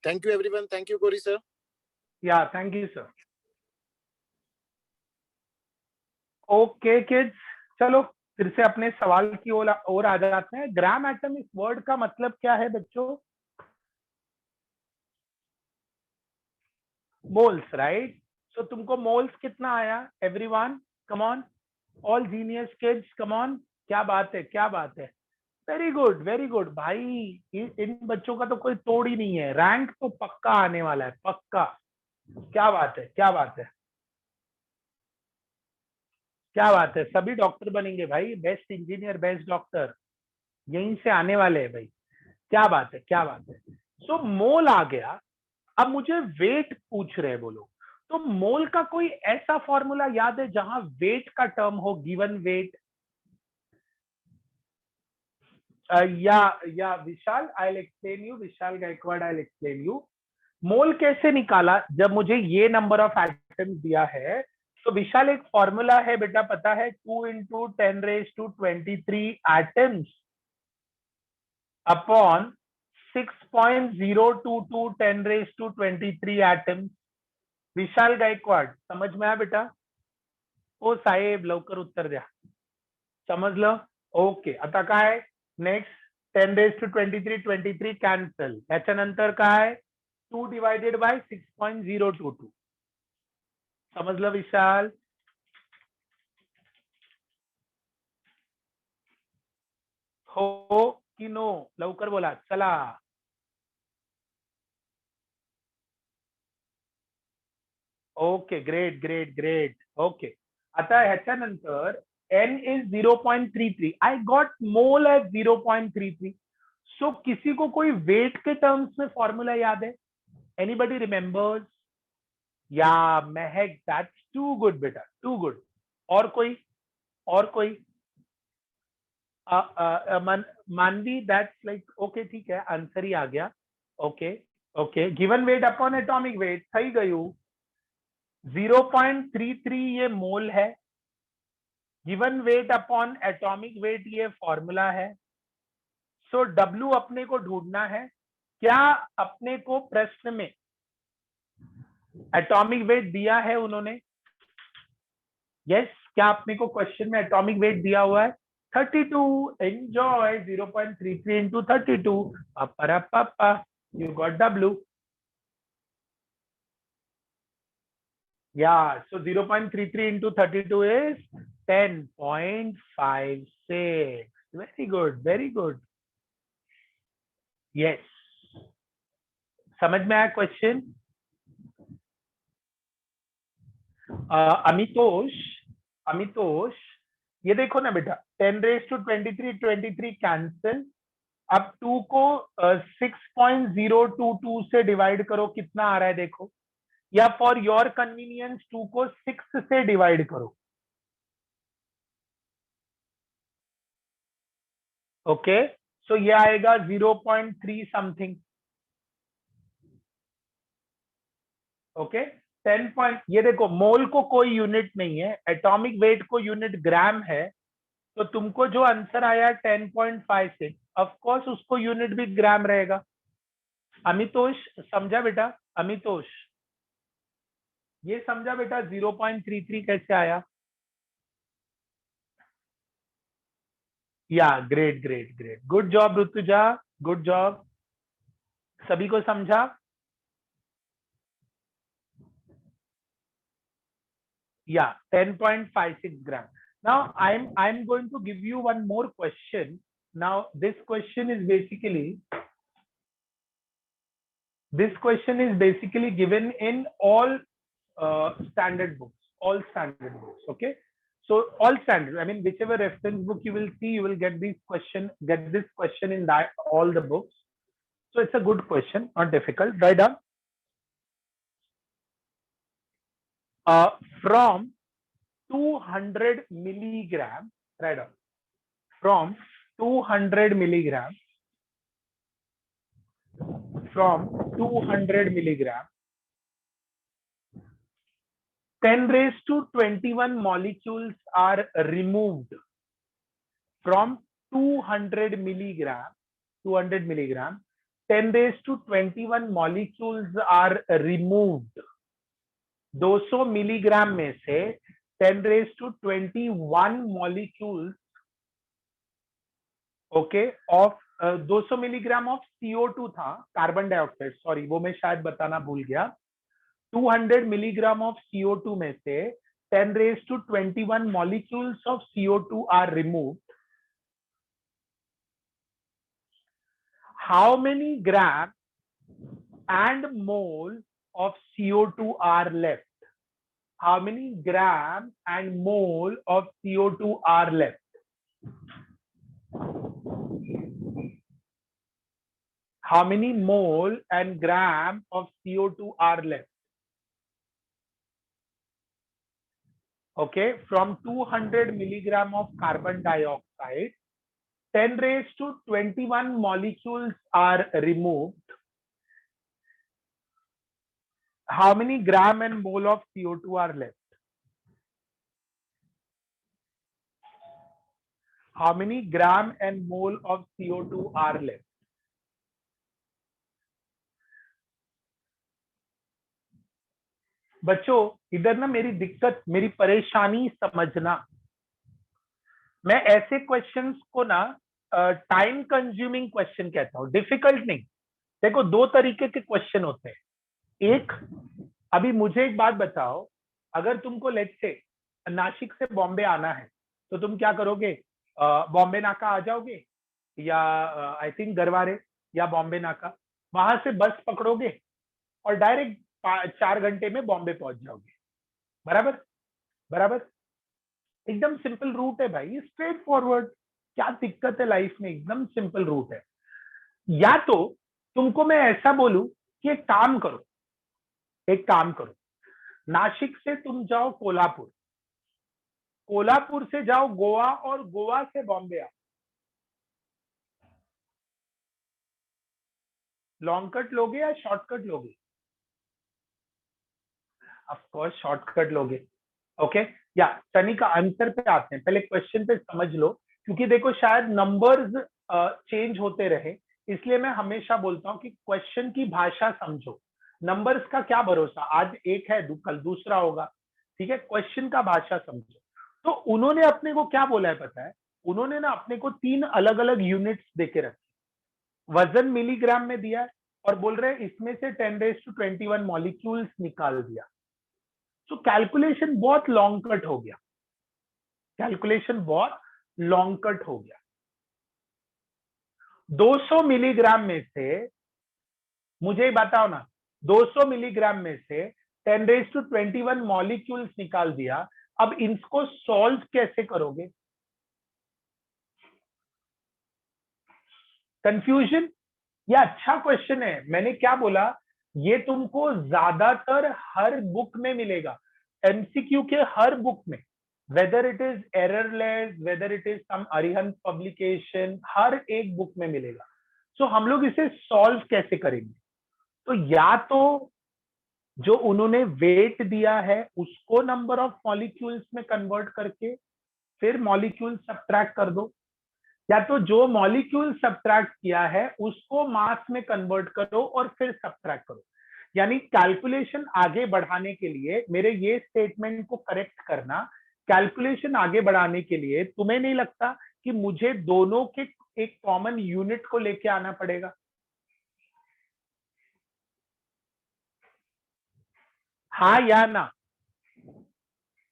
Thank you, everyone. Thank you, Gauri sir. Yeah, thank you, sir. Okay, kids. चलो फिर से अपने सवाल की ओर आ जाते हैं. ग्राम एटम इस वर्ड का मतलब क्या है बच्चों? Moles, right? सो तुमको मोल्स कितना आया? Everyone, come on, all genius kids, come on. क्या बात है, क्या बात है. वेरी गुड, वेरी गुड भाई. इन बच्चों का तो कोई तोड़ ही नहीं है. रैंक तो पक्का आने वाला है, पक्का. क्या बात है, क्या बात है, क्या बात है. सभी डॉक्टर बनेंगे भाई. बेस्ट इंजीनियर, बेस्ट डॉक्टर यहीं से आने वाले हैं भाई. क्या बात है, क्या बात है. सो मोल आ गया. अब मुझे वेट पूछ रहे हैं, बोलो. तो मोल का कोई ऐसा फॉर्मूला याद है जहां वेट का टर्म हो? Given weight. या Vishal, I will explain you. Vishal Gaikwad, I will explain you. Mole कैसे निकाला जब मुझे ये नंबर ऑफ एटम्स दिया है? तो विशाल एक फॉर्मूला है बेटा, पता है? 2 into 10⁻23 एटम्स अपॉन 6.022 10⁻23 एटम्स. विशाल गायकवाड, समझ में आया बेटा? ओ साहेब लवकर उत्तर द्या. समजलं? ओके. आता काय नेक्स्ट? 10⁻23 23 कॅन्सल. त्याच्यानंतर काय? 2 divided by 6.022. समजलं विशाल? हो की नो? लवकर बोला, चला. Okay, great great great. Okay. आता ह्याच्यानंतर n is 0.33. I got mole as 0.33. सो किसी को कोई वेट के टर्म्स में फॉर्मूला याद है? Anybody remembers? या महक, दैट्स टू गुड बेटा, टू गुड. और कोई? और कोई? मानवी, दैट्स लाइक ओके, ठीक है, आंसर ही आ गया. Okay okay. Given weight upon atomic weight થઈ ગયું. 0.33 ये मोल है. Given weight upon atomic weight ये फॉर्मूला है. सो W अपने को ढूंढना है. क्या अपने को प्रश्न में एटॉमिक वेट दिया है उन्होंने? यस, क्या अपने को क्वेश्चन में एटॉमिक वेट दिया हुआ है? 32. एंजॉय. 0.33 into 32. पापा, you got W. Yeah, so 0.33 into 32 is 10.56. Very good, very good. Yes. समझ में आया क्वेश्चन? अमितोष, ये देखो ना बेटा, 10⁻23 23 कैंसिल. अब 2 को 6.022 से डिवाइड करो, कितना आ रहा है देखो. या फॉर योर कन्वीनियंस 2 को 6 से डिवाइड करो. ओके, सो ये आएगा 0.3 समथिंग. ओके, 10 पॉइंट, ये देखो मोल को कोई यूनिट नहीं है, एटॉमिक वेट को यूनिट ग्राम है, तो तुमको जो आंसर आया 10.56, ऑफ कोर्स उसको यूनिट भी ग्राम रहेगा। अमितोष समझा बेटा? अमितोष ये समझा बेटा 0.33 कैसे आया? या great great great, good job Rutuja, good job. सभी को समझा? या 10.56 gram. Now I'm going to give you one more question. Now this question is basically given in all standard books, okay? So all standard, I mean whichever reference book you will see, you will get this question in that all the books. So it's a good question, not difficult. Write down. From 200 milligram, write down. From 200 milligram, 10 raised to 21 molecules are removed from 200 milligram, 10 raised to 21 molecules are removed. 200 milligram में से 10 raised to 21 molecules, okay, of 200 milligram of CO2 था, carbon dioxide, sorry वो मैं शायद बताना भूल गया। 200 milligram of CO2 में से 10 raised to 21 molecules of CO2 are removed. How many gram and mole of CO2 are left? How many gram and mole of CO2 are left? How many mole and gram of CO2 are left? Okay, from 200 milligram of carbon dioxide, 10 raised to 21 molecules are removed. How many gram and mole of CO2 are left? How many gram and mole of CO2 are left? बच्चों इधर ना मेरी दिक्कत, मेरी परेशानी समझना, मैं ऐसे क्वेश्चंस को ना टाइम कंज्यूमिंग क्वेश्चन कहता हूं, डिफिकल्ट नहीं। देखो दो तरीके के क्वेश्चन होते हैं। एक, अभी मुझे एक बात बताओ, अगर तुमको लेट्स से नासिक से बॉम्बे आना है तो तुम क्या करोगे? बॉम्बे नाका आ जाओगे या आई थिंक गरवारे या बॉम्बे नाका, वहां से बस पकड़ोगे और डायरेक्ट 4 घंटे में बॉम्बे पहुंच जाओगे। बराबर बराबर, एकदम सिंपल रूट है भाई, स्ट्रेट फॉरवर्ड। क्या दिक्कत है लाइफ में? एकदम सिंपल रूट है। या तो तुमको मैं ऐसा बोलूं कि एक काम करो, नासिक से तुम जाओ कोल्हापुर, कोल्हापुर से जाओ गोवा और गोवा से बॉम्बे आओ। लॉन्ग कट लोगे या शॉर्टकट लोगे? ऑफ कोर्स शॉर्टकट लोगे। ओके, या सनी का आंसर पे आते हैं, पहले क्वेश्चन पे समझ लो, क्योंकि देखो शायद नंबर्स चेंज होते रहे, इसलिए मैं हमेशा बोलता हूं कि क्वेश्चन की भाषा समझो। नंबर्स का क्या भरोसा, आज एक है कल दूसरा होगा, ठीक है? क्वेश्चन का भाषा समझो। तो उन्होंने अपने को क्या बोला है पता है? उन्होंने ना अपने को 3 अलग अलग यूनिट्स देके रखे, वजन मिलीग्राम में दिया है और बोल रहे हैं इसमें से 10 raised to 21 मॉलिक्यूल्स निकाल दिया। तो कैलकुलेशन बहुत लॉन्ग कट हो गया, कैलकुलेशन बहुत लॉन्ग कट हो गया। 200 मिलीग्राम में से, मुझे बताओ ना, 200 मिलीग्राम में से 10 raised to 21 मॉलिक्यूल्स निकाल दिया, अब इनको सॉल्व कैसे करोगे? कंफ्यूजन? ये अच्छा क्वेश्चन है। मैंने क्या बोला, ये तुमको ज्यादातर हर बुक में मिलेगा, एमसीक्यू के हर बुक में, whether it is errorless, whether it is some Arihant publication, हर एक बुक में मिलेगा। सो हम लोग इसे सॉल्व कैसे करेंगे? तो या तो जो उन्होंने वेट दिया है उसको नंबर ऑफ मॉलिक्यूल्स में कन्वर्ट करके फिर मॉलिक्यूल सब्ट्रैक्ट कर दो, या तो जो मॉलिक्यूल सब्ट्रैक्ट किया है उसको मास में कन्वर्ट करो और फिर सब्ट्रैक्ट करो। यानी कैलकुलेशन आगे बढ़ाने के लिए, मेरे ये स्टेटमेंट को करेक्ट करना, कैलकुलेशन आगे बढ़ाने के लिए तुम्हें नहीं लगता कि मुझे दोनों के एक कॉमन यूनिट को लेके आना पड़ेगा? हाँ या ना?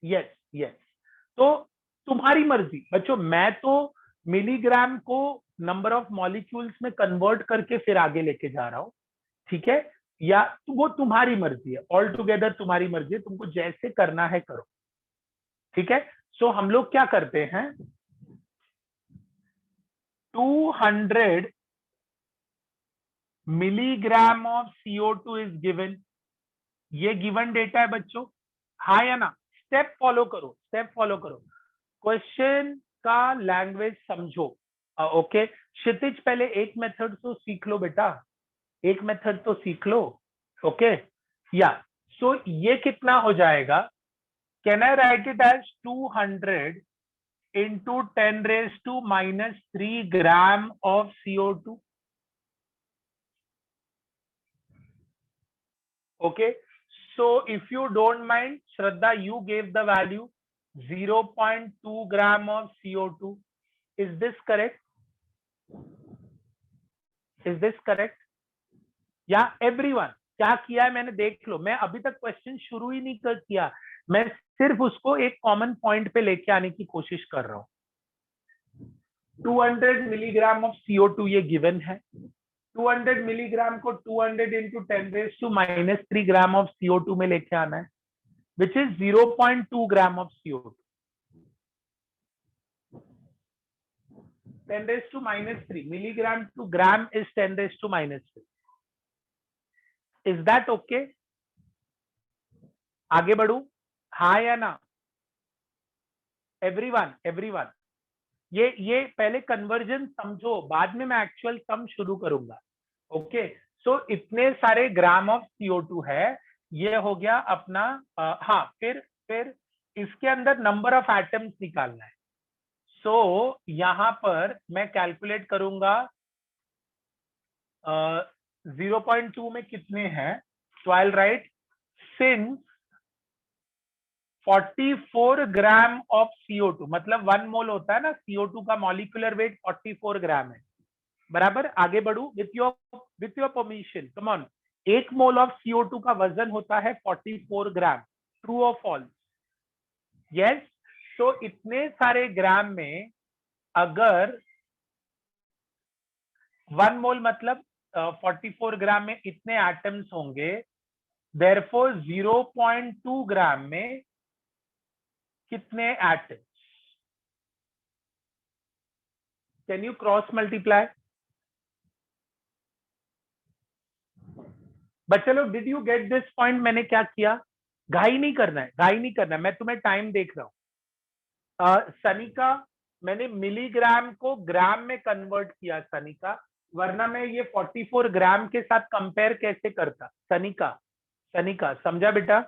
Yes yes. तो तुम्हारी मर्जी बच्चों, मैं तो मिलीग्राम को नंबर ऑफ मॉलिक्यूल्स में कन्वर्ट करके फिर आगे लेके जा रहा हूं, ठीक है? या तो वो तुम्हारी मर्जी है, ऑल टुगेदर तुम्हारी मर्जी है, तुमको जैसे करना है करो, ठीक है? सो हम लोग क्या करते हैं, 200 milligram of CO2 is given, ये गिवन डेटा है बच्चों, हाँ या ना? स्टेप फॉलो करो, स्टेप फॉलो करो, क्वेश्चन का लैंग्वेज समझो। ओके क्षितिज, पहले एक मेथड तो सीख लो बेटा, एक मेथड तो सीख लो। ओके या सो ये कितना हो जाएगा? Can I write it as 200 into 10 raised to minus 3 gram of CO2? Okay, so if you don't mind, Shraddha, you gave the value 0.2 gram of CO2. Is this correct? Is this correct? या everyone क्या किया है मैंने देख लो, मैं अभी तक question शुरू ही नहीं कर किया, मैं सिर्फ उसको एक कॉमन पॉइंट पे लेके आने की कोशिश कर रहा हूं। 200 मिलीग्राम ऑफ CO2 ये गिवन है, 200 मिलीग्राम को 200 into 10 raised to minus 3 gram of CO2 में लेके आना है, which is 0.2 gram of CO2. 10 raised to minus 3 milligram to gram is 10 raised to minus 3. Is that okay? आगे बढ़ू, हाँ या ना? एवरीवन एवरीवन, ये पहले कन्वर्जन समझो, बाद में मैं एक्चुअल सम शुरू करूंगा। ओके सो इतने सारे ग्राम ऑफ CO2 है, ये हो गया अपना हाँ, फिर इसके अंदर नंबर ऑफ एटम्स निकालना है। सो यहां पर मैं कैलकुलेट करूंगा 0.2 में कितने हैं, so I'll write since 44 gram of CO2, मतलब 1 मोल होता है ना CO2 का, मॉलिक्यूलर वेट 44 ग्राम है, बराबर। आगे बढ़ू with your permission, come on. 1 mole of CO2 का वजन होता है 44 ग्राम, ट्रू और फॉल्स? यस। तो इतने सारे ग्राम में अगर 1 मोल मतलब 44 ग्राम में इतने एटम्स होंगे, देयरफॉर 0.2 ग्राम में कितने atoms? Can you cross multiply? बच्चे लोग, did you get this point? मैंने क्या किया, घाई नहीं करना है, घाई नहीं करना है, मैं तुम्हें टाइम देख रहा हूं। सनिका, मैंने मिलीग्राम को ग्राम में कन्वर्ट किया सनिका, वरना मैं ये 44 ग्राम के साथ कंपेयर कैसे करता? सनिका, सनिका समझा बेटा?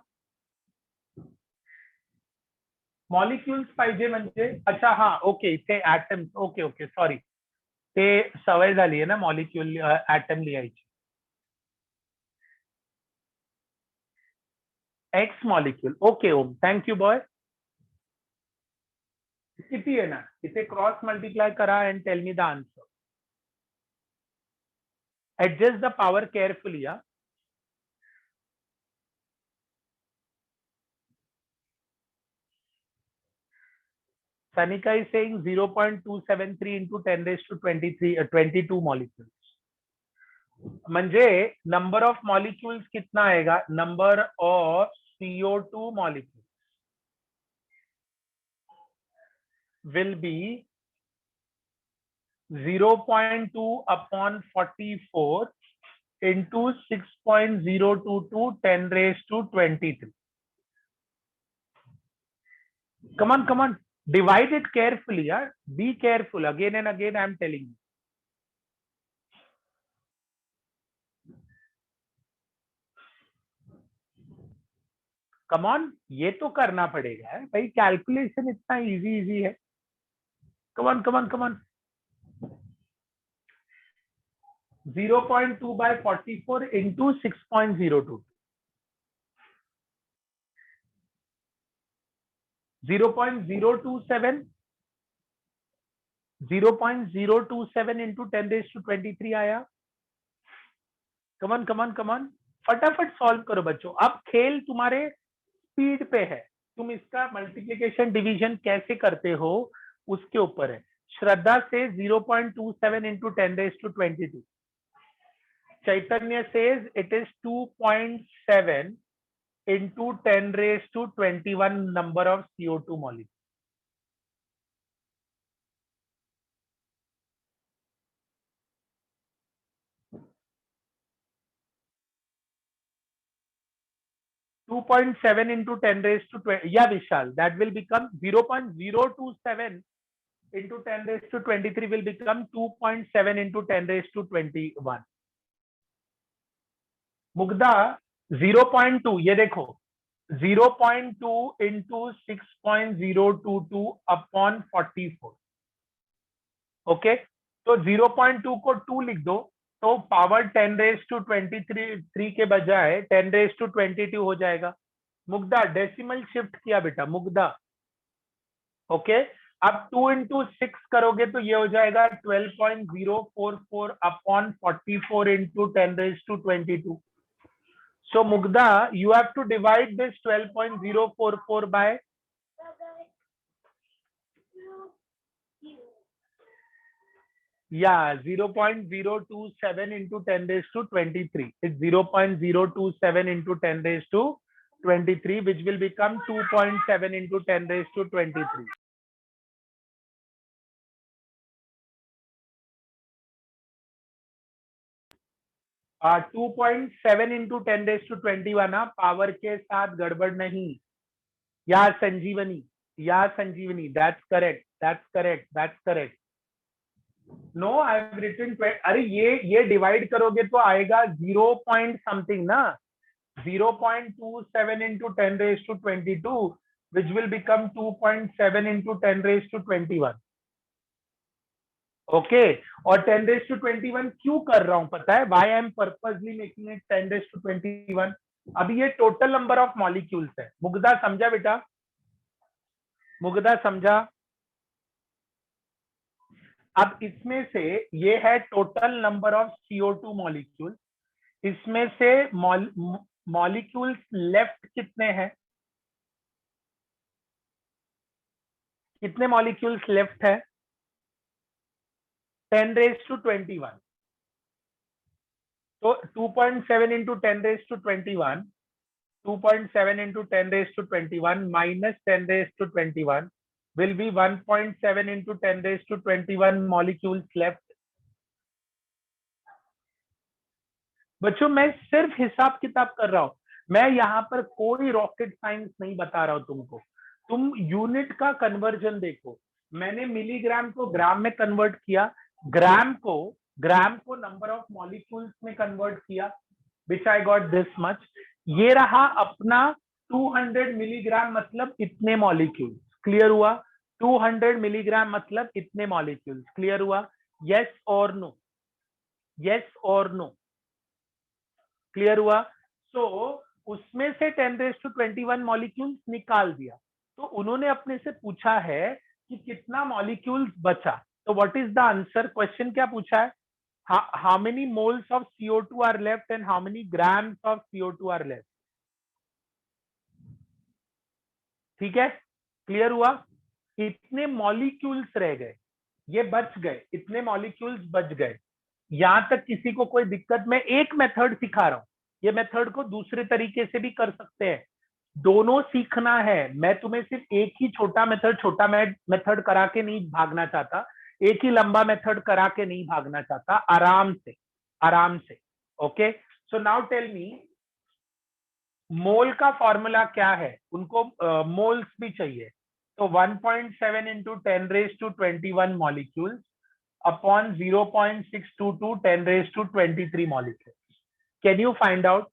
मॉलिक्यूल्स पाहिजे म्हणजे, अच्छा हाँ ओके, इथे ऍटम्स, ओके ओके सॉरी, ते सवय झाली आहे ना मॉलिक्यूल ऍटम लिहायची। X molecule, okay Om, thank you boy. किती आहे ना, इथे क्रॉस मल्टीप्लाय करा and tell me the answer. Adjust the power carefully हा। Sanika is saying 0.273 into 10 raised to 22 molecules. म्हणजे नंबर ऑफ मॉलिक्यूल्स कितना आएगा? Number of CO2 molecules will be 0.2 upon 44 into 6.022 10 raised to 23. Come on, come on. Divide it carefully. Yeah? Be careful. Again and again, I am telling you. Come on, ये तो करना पड़ेगा भाई, calculation इतना easy easy है। कम on come on come on. 0.2 by 44 into 6.02, 0.027, 0.027 into 10 raised to 23 आया। कमन कमन कमन, फटाफट solve करो बच्चों। अब खेल तुम्हारे स्पीड पे है, तुम इसका मल्टीप्लिकेशन डिवीजन कैसे करते हो उसके ऊपर है। श्रद्धा से 0.27 into 10 raised to 22, Chaitanya says it is 2.7 into 10 raised to 21 number of CO2 molecules. .7 into 10 raised to 20. Yeah, Vishal, that will become 0.027 into 10 raised to 23 will become 2.7 into 10 raised to 21. Mugdha 0.2, ये देखो 0.2 into 6.022 upon 44. Okay, तो 0.2 को 2 लिख दो, तो power 10 raise to 23 के बजाय 10 raise to 22 हो जाएगा। मुग्धा डेसिमल शिफ्ट किया बेटा, मुग्धा। ओके, अब 2 into 6 करोगे तो ये हो जाएगा 12.044 upon 44 into 10 raise to 22। So Mugdha, you have to divide this 12.044 by yeah 0.027 into 10 raised to 23. It's 0.027 into 10 raised to 23, which will become 2.7 into 10 raised to 23. Uh, 2.7 into 10 raised to 21 power के साथ गड़बड़ नहीं। या संजीवनी, या Sanjeevani, that's correct, that's correct, that's correct. No I have written, अरे ये divide करोगे तो आएगा 0 पॉइंट समथिंग ना, 0.27 into 10 raised to 22, which will become 2.7 into 10 raised to 21. Okay, और 10 raised to 21 क्यों कर रहा हूं पता है? Why I am purposely making it 10 raised to 21। अभी ये टोटल नंबर ऑफ मॉलिक्यूल्स है। मुग्धा समझा बेटा? मुग्धा समझा? अब इसमें से ये है total number of CO2 molecule, इसमें से मॉलिक्यूल्स लेफ्ट कितने हैं? कितने मॉलिक्यूल्स लेफ्ट है? 10 raised to 21। तो 2.7 into 10 raised to 21, 2.7 into 10 raised to 21 minus 10 raised to 21 will be 1.7 into 10 raised to 21 molecules left. बच्चों मैं सिर्फ हिसाब किताब कर रहा हूं, मैं यहाँ पर कोई रॉकेट साइंस नहीं बता रहा हूं तुमको। तुम यूनिट का कन्वर्जन देखो, मैंने मिलीग्राम को ग्राम में कन्वर्ट किया, ग्राम को नंबर ऑफ मॉलिक्यूल्स में कन्वर्ट किया, विच आई गॉट दिस मच। ये रहा अपना 200 मिलीग्राम मतलब इतने मॉलिक्यूल्स, क्लियर हुआ? 200 मिलीग्राम मतलब इतने मॉलिक्यूल्स, क्लियर हुआ? यस और नो, यस और नो, क्लियर हुआ? सो उसमें से 10 रेज़ टू 21 मॉलिक्यूल्स निकाल दिया, तो उन्होंने अपने से पूछा है कि कितना मॉलिक्यूल्स बचा। तो what is the answer? Question क्या पूछा है? How many moles of CO2 are left and how many grams of CO2 are left. ठीक है, क्लियर हुआ? इतने मॉलिक्यूल्स रह गए, ये बच गए, इतने मॉलिक्यूल्स बच गए। यहां तक किसी को कोई दिक्कत? मैं एक मेथड सिखा रहा हूं, ये मेथड को दूसरे तरीके से भी कर सकते हैं, दोनों सीखना है। मैं तुम्हें सिर्फ एक ही छोटा मेथड करा के नहीं भागना चाहता, एक ही लंबा मेथड करा के नहीं भागना चाहता, आराम से, आराम से। Okay, so now tell me, mole का फॉर्मूला क्या है? उनको मोल्स भी चाहिए, तो 1.7 into 10 raised to 21 molecules upon 0.622 10 raised to 23 molecules. Can you find out?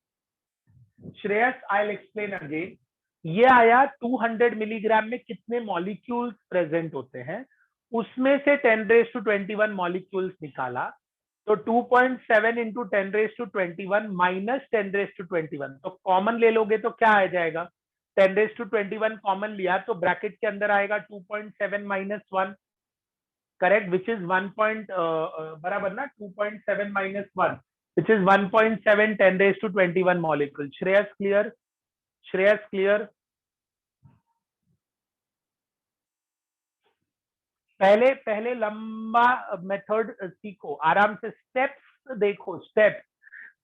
Shreyas, I'll explain again. ये आया 200 मिलीग्राम में कितने मॉलिक्यूल्स प्रेजेंट होते हैं, उसमें से 10⁻21 मॉलिक्यूल्स निकाला। तो 2.7 इंटू 10⁻21 माइनस 10⁻21, तो कॉमन ले लोगे तो क्या आ जाएगा, 10⁻21 कॉमन लिया तो ब्रैकेट के अंदर आएगा 2.7 माइनस 1, करेक्ट, विच इज 1 बराबर ना, 2.7 minus 1 which is 1.7 10⁻21 molecule. Shreyas clear, Shreyas clear. पहले पहले लंबा मेथड सीखो, आराम से स्टेप्स देखो, स्टेप्स।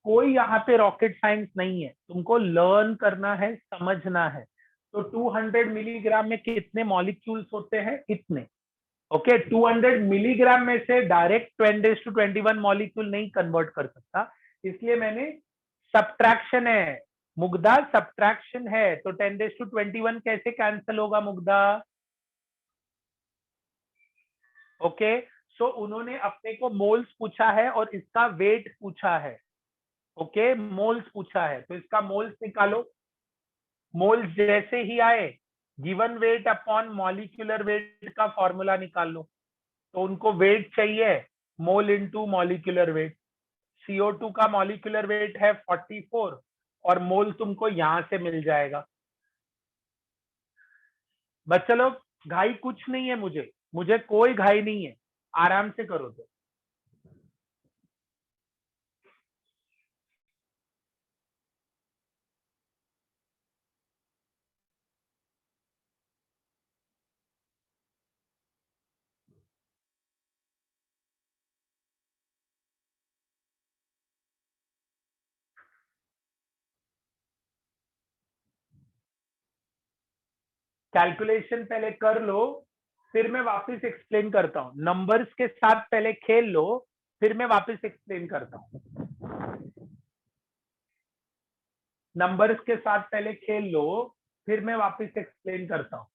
कोई यहाँ पे रॉकेट साइंस नहीं है, तुमको लर्न करना है, समझना है। तो 200 मिलीग्राम में कितने मॉलिक्यूल्स होते हैं, इतने। ओके, 200 मिलीग्राम में से डायरेक्ट 10⁻21 मॉलिक्यूल नहीं कन्वर्ट कर सकता, इसलिए मैंने सब्ट्रैक्शन है मुग्धा, सब्ट्रैक्शन है। तो 10⁻21 कैसे कैंसिल होगा मुग्धा? ओके, सो उन्होंने अपने को मोल्स पूछा है और इसका वेट पूछा है। ओके, मोल्स पूछा है तो इसका मोल्स निकालो। मोल्स जैसे ही आए, given weight upon molecular weight का फॉर्मूला निकाल लो। तो उनको वेट चाहिए, मोल इनटू मॉलिक्यूलर वेट। CO2 का मॉलिक्यूलर वेट है 44 और मोल तुमको यहां से मिल जाएगा। बस चलो, घाई कुछ नहीं है, मुझे मुझे कोई घाई नहीं है, आराम से करो। तो कैलकुलेशन पहले कर लो, फिर मैं वापस एक्सप्लेन करता हूँ। नंबर्स के साथ पहले खेल लो, फिर मैं वापस एक्सप्लेन करता हूँ। नंबर्स के साथ पहले खेल लो, फिर मैं वापस एक्सप्लेन करता हूँ।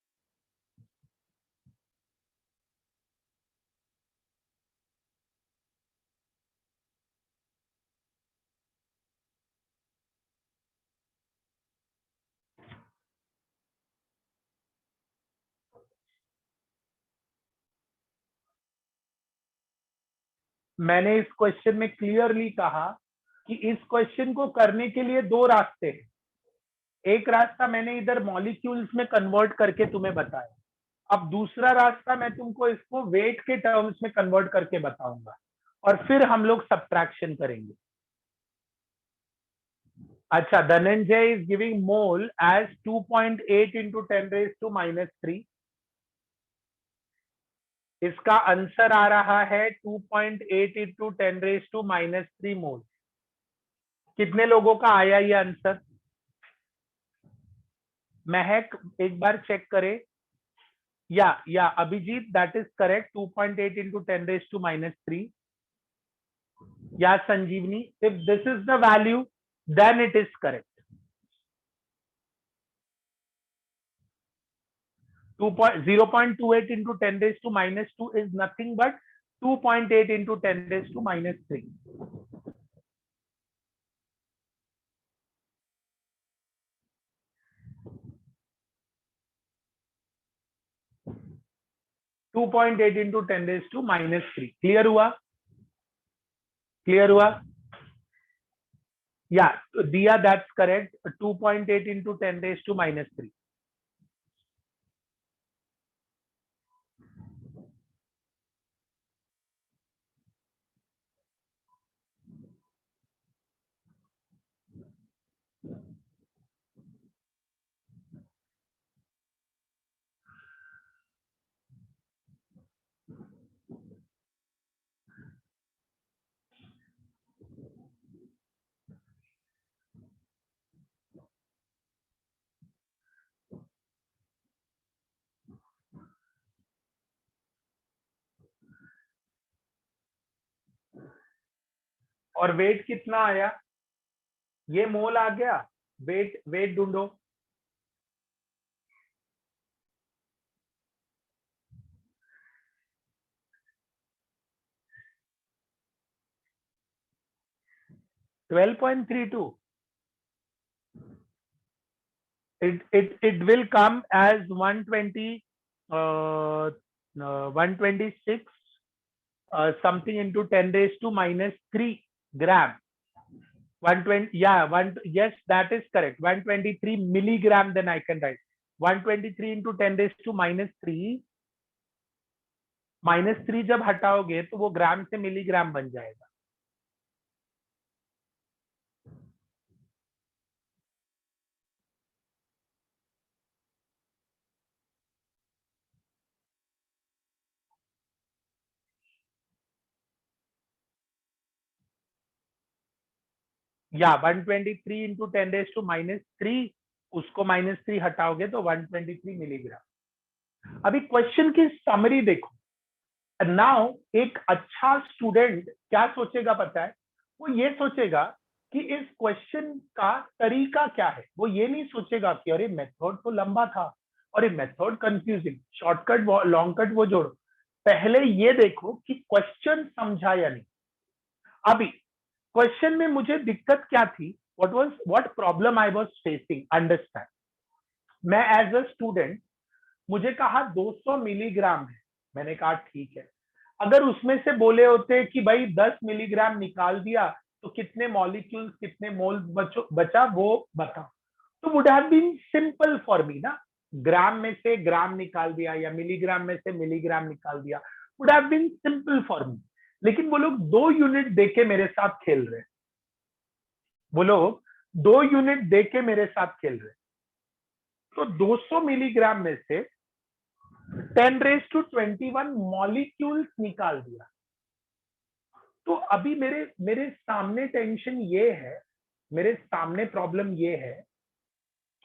मैंने इस क्वेश्चन में क्लियरली कहा कि इस क्वेश्चन को करने के लिए दो रास्ते हैं। एक रास्ता मैंने इधर मॉलिक्यूल्स में कन्वर्ट करके तुम्हें बताया, अब दूसरा रास्ता मैं तुमको इसको वेट के टर्म्स में कन्वर्ट करके बताऊंगा और फिर हम लोग सब्ट्रैक्शन करेंगे। अच्छा, Dhananjay is giving mole as 2.8 into 10⁻³ इसका आंसर आ रहा है 2.8 इंटू 10⁻³ मोल। कितने लोगों का आया ये आंसर? महक एक बार चेक करे। या Abhijeet, that is correct, 2.8 into 10⁻³ या Sanjivani, if this is the value then it is correct. 0.28 into 10⁻² is nothing but 2.8 into 10⁻³। Two point eight into 10⁻³ clear हुआ? क्लियर हुआ? या दिया, दैट्स करेक्ट, 2.8 इंटू 10⁻³। और वेट कितना आया? ये मोल आ गया, वेट वेट ढूंढो। $12.32 it will come as 120 126 something into 10 raised to minus 3 gram. 120, yeah, yes, that is correct. 123 milligram, then I can write 123 into 10 raised to minus 3. -3 जब हटाओगे तो वो ग्राम से मिलीग्राम बन जाएगा. या 123 इंटू 10 रेज टू -3, उसको -3 हटाओगे तो 123 मिलीग्राम. अभी क्वेश्चन की समरी देखो. नाउ एक अच्छा स्टूडेंट क्या सोचेगा पता है? वो ये सोचेगा कि इस क्वेश्चन का तरीका क्या है. वो ये नहीं सोचेगा कि अरे मेथड तो लंबा था और ये method confusing, shortcut long cut वो जोड़ो. पहले ये देखो कि क्वेश्चन समझा या नहीं. अभी क्वेश्चन में मुझे दिक्कत क्या थी, what problem I was facing, understand. मैं एज अ स्टूडेंट, मुझे कहा 200 मिलीग्राम है. मैंने कहा ठीक है. अगर उसमें से बोले होते कि भाई 10 मिलीग्राम निकाल दिया तो कितने मॉलिक्यूल्स, कितने मोल बचा वो बताओ, तो would have been simple for me ना. ग्राम में से ग्राम निकाल दिया या मिलीग्राम में से मिलीग्राम निकाल दिया, would have been simple for me. लेकिन वो लोग 2 यूनिट देके मेरे साथ खेल रहे. वो लोग 2 यूनिट देके मेरे साथ खेल रहे. तो 200 मिलीग्राम में से 10⁻21 मॉलिक्यूल्स निकाल दिया. तो अभी मेरे सामने टेंशन ये है, मेरे सामने प्रॉब्लम ये है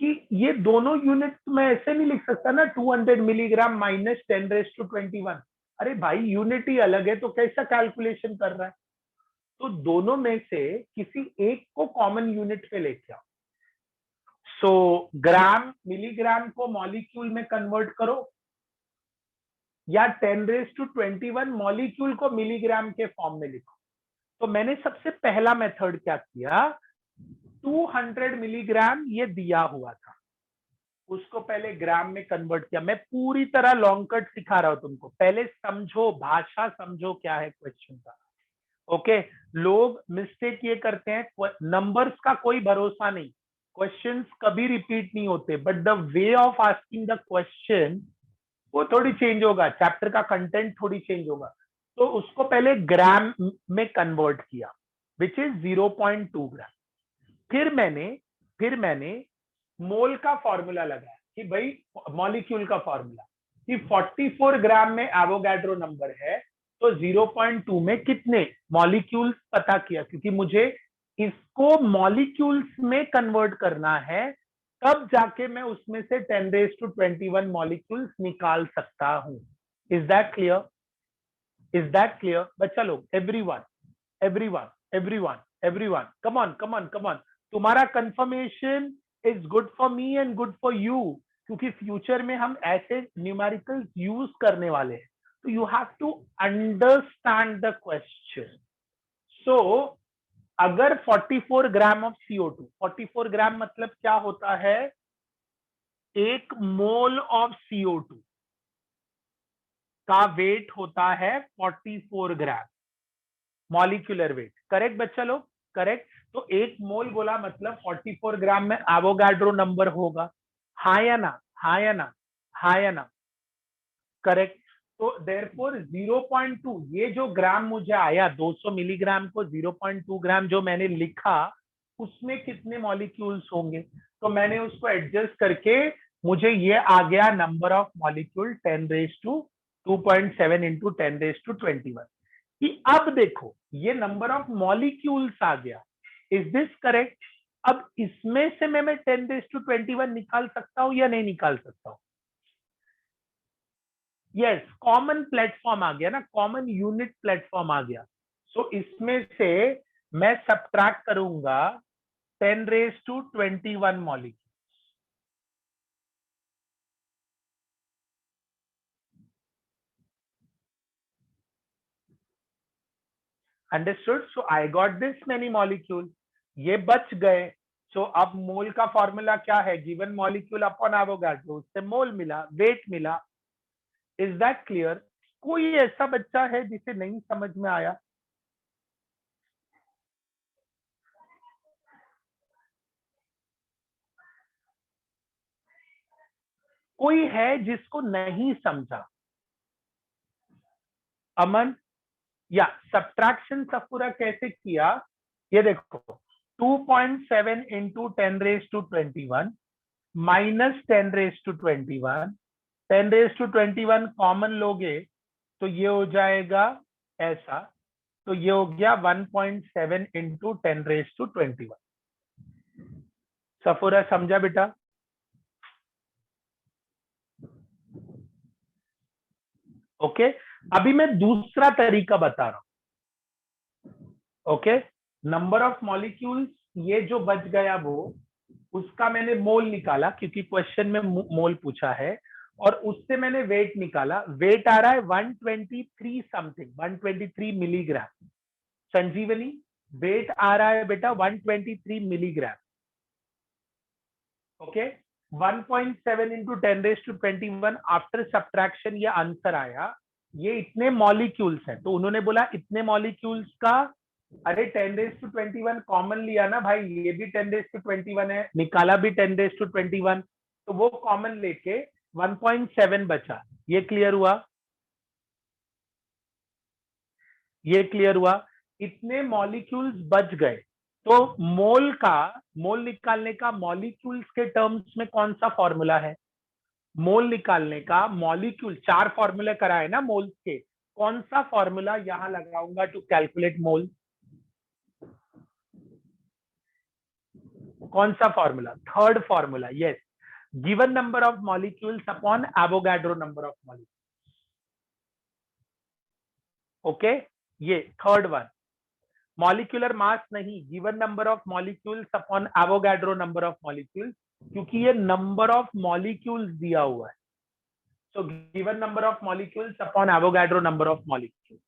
कि ये दोनों यूनिट मैं ऐसे नहीं लिख सकता ना, 200 मिलीग्राम माइनस 10⁻21. अरे भाई यूनिट ही अलग है, तो कैसा कैलकुलेशन कर रहा है? तो दोनों में से किसी एक को कॉमन यूनिट पे लेके आओ. सो ग्राम मिलीग्राम को मॉलिक्यूल में कन्वर्ट करो, या 10⁻21 मॉलिक्यूल को मिलीग्राम के फॉर्म में लिखो. तो मैंने सबसे पहला मेथड क्या किया, 200 मिलीग्राम ये दिया हुआ था, उसको पहले ग्राम में कन्वर्ट किया. मैं पूरी तरह लॉन्ग कट सिखा रहा हूं तुमको, पहले समझो, भाषा समझो क्या है क्वेश्चन का. ओके लोग मिस्टेक ये करते हैं, नंबर्स का कोई भरोसा नहीं, क्वेश्चंस कभी रिपीट नहीं होते, but the way of asking the question वो थोड़ी चेंज होगा, चैप्टर का कंटेंट थोड़ी चेंज होगा. तो उसको पहले ग्राम में कन्वर्ट किया, विच इज 0.2 ग्राम. फिर मैंने मोल का फॉर्मूला लगाया कि भाई मॉलिक्यूल का फॉर्मूला कि 44 ग्राम में एवोगाड्रो नंबर है, तो 0.2 में कितने मॉलिक्यूल्स पता किया, क्योंकि मुझे इसको मॉलिक्यूल्स में कन्वर्ट करना है, तब जाके मैं उसमें से 10⁻21 मॉलिक्यूल्स निकाल सकता हूं. Is that clear? Is that clear बच्चा लोग? Everyone everyone everyone everyone, come on come on come on. तुम्हारा confirmation is good for me and good for you, क्योंकि फ्यूचर में हम ऐसे न्यूमेरिकल्स यूज करने वाले हैं. तो you have to understand the question. So अगर 44 ग्राम ऑफ CO2, 44 ग्राम मतलब क्या होता है, 1 मोल ऑफ CO2 का वेट होता है 44 ग्राम, मॉलिक्यूलर वेट. करेक्ट बच्चा लोग? करेक्ट. तो 1 मोल बोला मतलब 44 ग्राम में एवोगाड्रो नंबर होगा. हाँ या ना? हाँ या ना? हाँ या ना? करेक्ट. तो देयरफॉर 0.2, ये जो ग्राम मुझे आया 200 मिलीग्राम को 0.2 ग्राम जो मैंने लिखा, उसमें कितने मॉलिक्यूल्स होंगे? तो मैंने उसको एडजस्ट करके मुझे ये आ गया नंबर ऑफ मॉलिक्यूल 10⁻2.7 इंटू 10⁻21. कि अब देखो ये नंबर ऑफ मॉलिक्यूल्स आ गया. Is this correct? अब इसमें से मैं 10⁻21 निकाल सकता हूं या नहीं निकाल सकता हूं? यस, कॉमन प्लेटफॉर्म आ गया ना, कॉमन यूनिट प्लेटफॉर्म आ गया. सो इसमें से मैं सब्ट्रैक्ट करूंगा 10⁻21 molecule. Understood? So I got this many molecule. ये बच गए. सो अब मोल का फॉर्मूला क्या है? गिवन मॉलिक्यूल अपॉन एवोगाड्रो, उससे मोल मिला, वेट मिला। Is that clear? कोई ऐसा बच्चा है जिसे नहीं समझ में आया? कोई है जिसको नहीं समझा? अमन, या सब्ट्रैक्शन सफूरा कैसे किया? ये देखो, 2.7 इंटू 10⁻21 माइनस 10⁻21, 10⁻21 कॉमन लोगे तो ये हो जाएगा ऐसा, तो ये हो गया 1.7 इंटू 10⁻21। सफूरा समझा बेटा? ओके, अभी मैं दूसरा तरीका बता रहा हूं। ओके, नंबर ऑफ मॉलिक्यूल्स, ये जो बच गया वो, उसका मैंने मोल निकाला क्योंकि क्वेश्चन में मोल पूछा है, और उससे मैंने वेट निकाला। वेट आ रहा है 123 समथिंग, 123 मिलीग्राम। संजीवनी, वेट आ रहा है बेटा 123 milligram. Okay, 1.7 into 10⁻21 after subtraction ये आंसर आया। ये इतने मॉलिक्यूल्स हैं, तो उन्होंने बोला इतने मॉलिक्यूल्स का, अरे 10⁻21 कॉमन लिया ना भाई, ये भी 10⁻21 है, निकाला भी 10⁻21, तो वो कॉमन लेके 1.7 बचा। ये क्लियर हुआ? ये क्लियर हुआ? इतने मॉलिक्यूल्स बच गए, तो मोल निकालने का मॉलिक्यूल्स के टर्म्स में कौन सा फॉर्मूला है? मोल निकालने का मॉलिक्यूल, 4 फॉर्मूले कराए ना मोल्स के, कौन सा फॉर्मूला यहां लगाऊंगा टू कैलकुलेट मोल? कौन सा formula? Third formula, yes, given number of molecules upon Avogadro number of molecules. Okay, ये थर्ड वन, मॉलिक्यूलर मास नहीं, given number of molecules upon Avogadro number of molecules, क्योंकि ये नंबर ऑफ मॉलिक्यूल्स दिया हुआ है। So given number of molecules upon Avogadro number of molecules,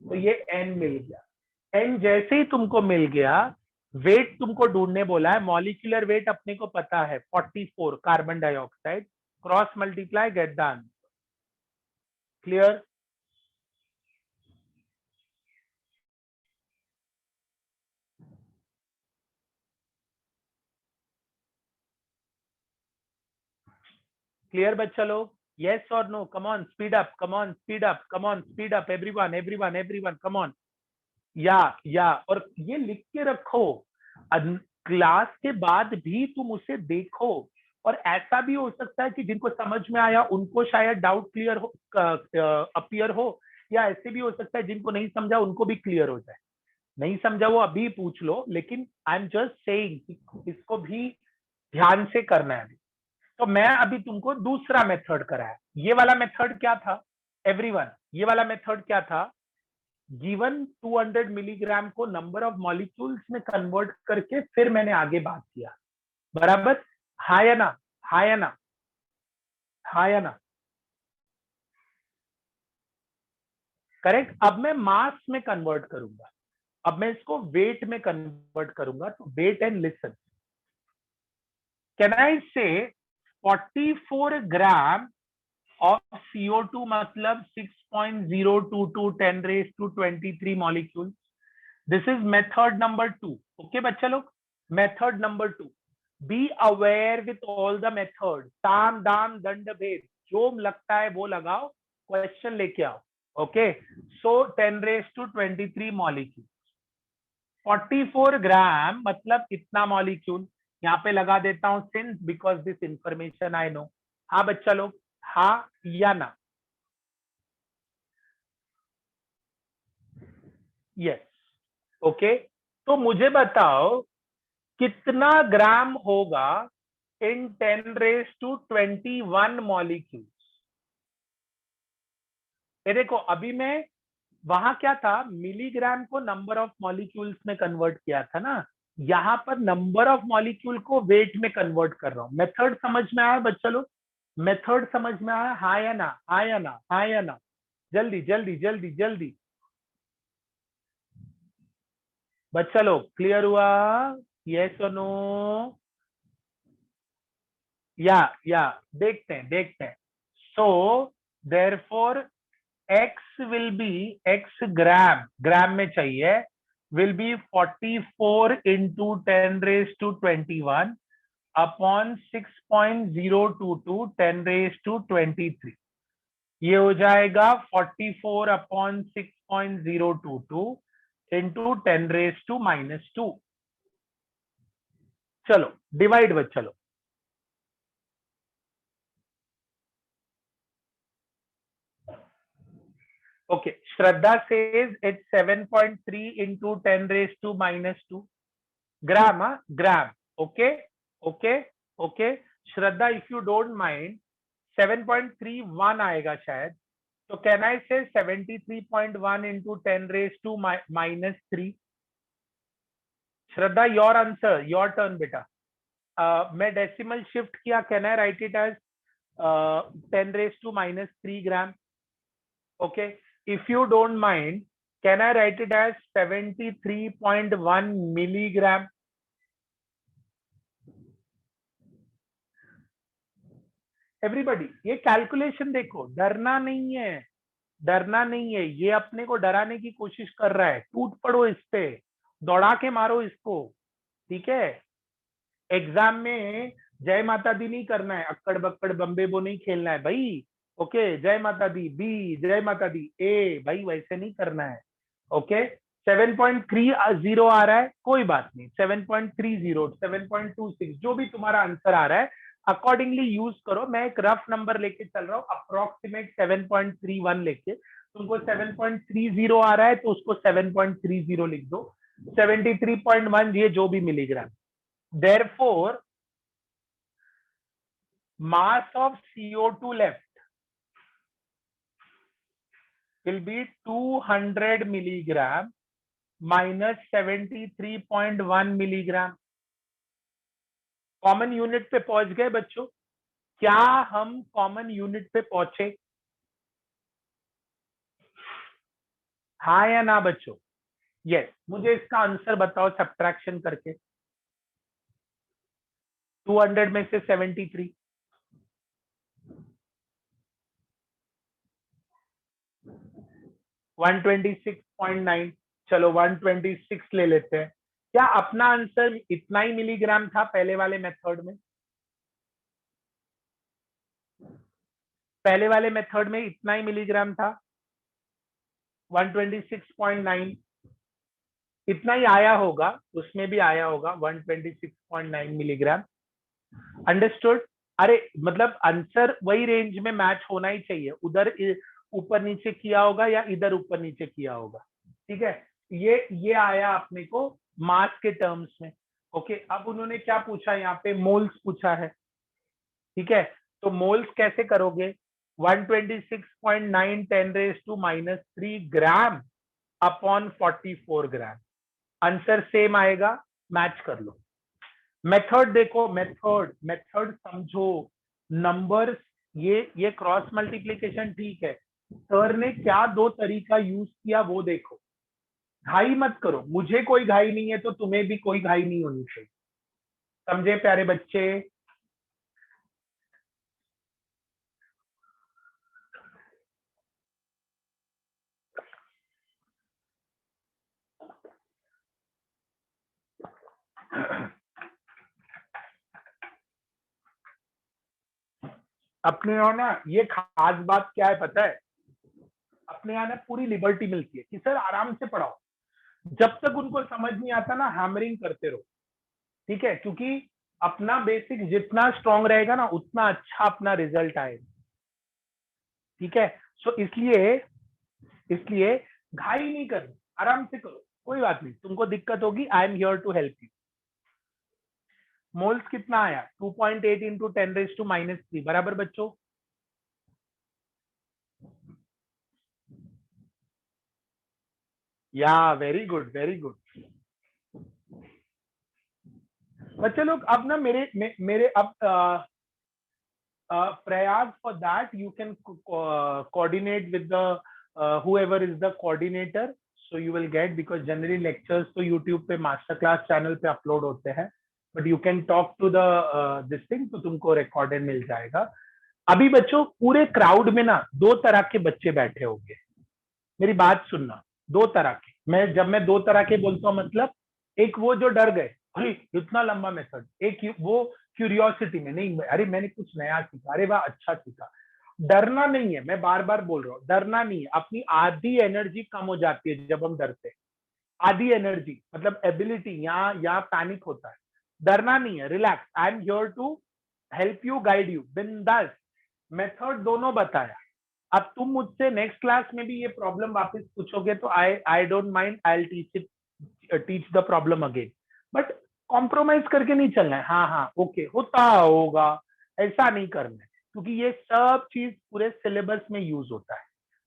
तो ये n मिल गया। n जैसे ही तुमको मिल गया, वेट तुमको ढूंढने बोला है। मॉलिक्यूलर वेट अपने को पता है 44 carbon dioxide, cross multiply, get the answer. Clear? Clear बच्चा लोग? yes or no? come on, speed up, come on, speed up, come on, speed up, everyone, come on। या और ये लिख के रखो, क्लास के बाद भी तुम उसे देखो। और ऐसा भी हो सकता है कि जिनको समझ में आया उनको शायद डाउट क्लियर हो, अपीयर हो, या ऐसे भी हो सकता है जिनको नहीं समझा उनको भी क्लियर हो जाए। नहीं समझा वो अभी पूछ लो, लेकिन आई एम जस्ट सेइंग इसको भी ध्यान से करना है। तो मैं अभी तुमको दूसरा मेथड कराया। ये वाला मेथड क्या था एवरीवन? ये वाला मेथड क्या था? गिवन 200 मिलीग्राम को नंबर ऑफ मॉलिक्यूल्स में कन्वर्ट करके फिर मैंने आगे बात किया। बराबर? हाँ या ना? हाँ या ना? हाँ या ना? करेक्ट। अब मैं मास में कन्वर्ट करूंगा, अब मैं इसको वेट में कन्वर्ट करूंगा। तो wait and listen, can I say 44 gram of CO2 मतलब 6.022 10⁻23 molecule. This is method number 2। Okay बच्चा लोग, method number 2, be aware with all the method, साम दाम दंड भेद, जो लगता है वो लगाओ, क्वेश्चन लेके आओ। ओके, सो 10⁻23 मॉलिक्यूल, 44 ग्राम मतलब इतना मॉलिक्यूल। यहाँ पे लगा देता हूं since, because this information I know. हाँ बच्चा लोग, हाँ या ना? यस। ओके, तो मुझे बताओ कितना ग्राम होगा इन 10⁻21 मॉलिक्यूल? ये देखो, अभी मैं वहां क्या था, मिलीग्राम को नंबर ऑफ मॉलिक्यूल्स में कन्वर्ट किया था ना, यहाँ पर नंबर ऑफ मॉलिक्यूल को वेट में कन्वर्ट कर रहा हूं। मेथड समझ में आया बच्चा लोग? मेथड समझ में आया? हाँ या ना? हाँ या ना? हाँ या ना? जल्दी जल्दी जल्दी जल्दी बच्चा लोग, क्लियर हुआ? यस और नो? या देखते हैं. So therefore x will be x ग्राम में चाहिए, will be 44 into 10 raised to 21 upon 6.022 10 raised to 23. ये हो जाएगा 44 upon 6.022 into 10 raised to -2. चलो डिवाइड बच चलो. Okay, Shraddha says it's 7.3 into 10 raised to -2 gram. Gram. Okay. Shraddha, if you don't mind, 7.31 आएगा शायद. So can I say 73.1 into 10 raised to -3? Shraddha, your answer, your turn बेटा. मैं decimal shift किया, can I write it as 10 raised to -3 gram? Okay, if you don't mind, can I write it as 73.1 milligram? Everybody, ये calculation देखो, डरना नहीं है, ये अपने को डराने की कोशिश कर रहा है. टूट पड़ो इस पे, दौड़ा के मारो इसको, ठीक है? एग्जाम में जय माता दी नहीं करना है, अक्कड़ बक्कड़ बम्बे बो नहीं खेलना है भाई. ओके, जय माता दी बी, जय माता दी ए, भाई वैसे नहीं करना है. ओके, 7.30 आ रहा है, कोई बात नहीं. 7.30, 7.26, जो भी तुम्हारा आंसर आ रहा है अकॉर्डिंगली यूज करो. मैं एक रफ नंबर लेके चल रहा हूँ, अप्रोक्सीमेट 7.31 लेके. तुमको 7.30 आ रहा है तो उसको 7.30 लिख दो. 73.1 ये जो भी milligram. Therefore, mass of CO2 left will be 200 milligram minus 73.1 milligram. Common unit पे पहुंच गए बच्चों? क्या हम कॉमन यूनिट पे पहुंचे? हाँ या ना बच्चों? यस. मुझे इसका आंसर बताओ सब्ट्रैक्शन करके. 200 में से 73, 126.9. चलो 126 ले लेते हैं. क्या अपना आंसर इतना ही मिलीग्राम था पहले वाले मेथड में? पहले वाले मेथड में इतना ही मिलीग्राम था, 126.9. इतना ही आया होगा, उसमें भी आया होगा 126.9 मिलीग्राम. अंडरस्टूड? अरे मतलब आंसर वही रेंज में मैच होना ही चाहिए. उधर ऊपर नीचे किया होगा या इधर ऊपर नीचे किया होगा. ठीक है, ये आया अपने को मास के टर्म्स में. ओके, अब उन्होंने क्या पूछा यहाँ पे? मोल्स पूछा है. ठीक है, तो मोल्स कैसे करोगे? 126.9 10 raised to -3 gram upon 44 gram. Answer same आएगा, मैच कर लो. मेथड देखो, मेथड समझो. नंबर्स, ये क्रॉस मल्टीप्लिकेशन ठीक है. सर ने क्या दो तरीका यूज किया वो देखो. घाई मत करो, मुझे कोई घाई नहीं है तो तुम्हें भी कोई घाई नहीं होनी चाहिए. समझे प्यारे बच्चे? अपने यहाँ ना ये खास बात क्या है पता है? अपने यहाँ ना पूरी लिबर्टी मिलती है कि सर आराम से पढ़ाओ. जब तक उनको समझ नहीं आता ना, हैमरिंग करते रहो. ठीक है, क्योंकि अपना बेसिक जितना स्ट्रांग रहेगा ना उतना अच्छा अपना रिजल्ट आएगा. ठीक है, सो इसलिए घाई नहीं करनी, आराम से करो, कोई बात नहीं. तुमको दिक्कत होगी, I am here to help you. Moles कितना आया? 2.8 इंटू 10 raised to -3 बराबर बच्चों? या वेरी गुड. बच्चे लोग अब ना मेरे अब प्रयास for that you can coordinate with the whoever is the coordinator, so you will get, because generally lectures तो YouTube पे master class channel पे upload होते हैं, but you can talk to the this thing, तो तुमको recorded मिल जाएगा। अभी बच्चों पूरे क्राउड में ना दो तरह के बच्चे बैठे होंगे, मेरी बात सुनना, दो तरह के। जब मैं दो तरह के बोलता हूँ मतलब, एक वो जो डर गए, अरे इतना लंबा मेथड, एक वो क्यूरियोसिटी में, नहीं अरे मैंने कुछ नया सीखा, अरे वाह अच्छा सीखा। डरना नहीं है, मैं बार बार बोल रहा हूँ, डरना नहीं है। अपनी आधी एनर्जी कम हो जाती है जब हम डरते हैं, आधी एनर्जी मतलब एबिलिटी, यहाँ पैनिक होता है। डरना नहीं है, relax, I am here to help you, guide you, बिंदास। मेथड दोनों बताया। अब तुम मुझसे नेक्स्ट क्लास में भी ये प्रॉब्लम वापस पूछोगे तो I don't mind, I will teach the problem again, but compromise करके नहीं चलना है। हाँ हाँ ओके होता होगा, ऐसा नहीं करना है, क्योंकि ये सब चीज पूरे सिलेबस में यूज होता है।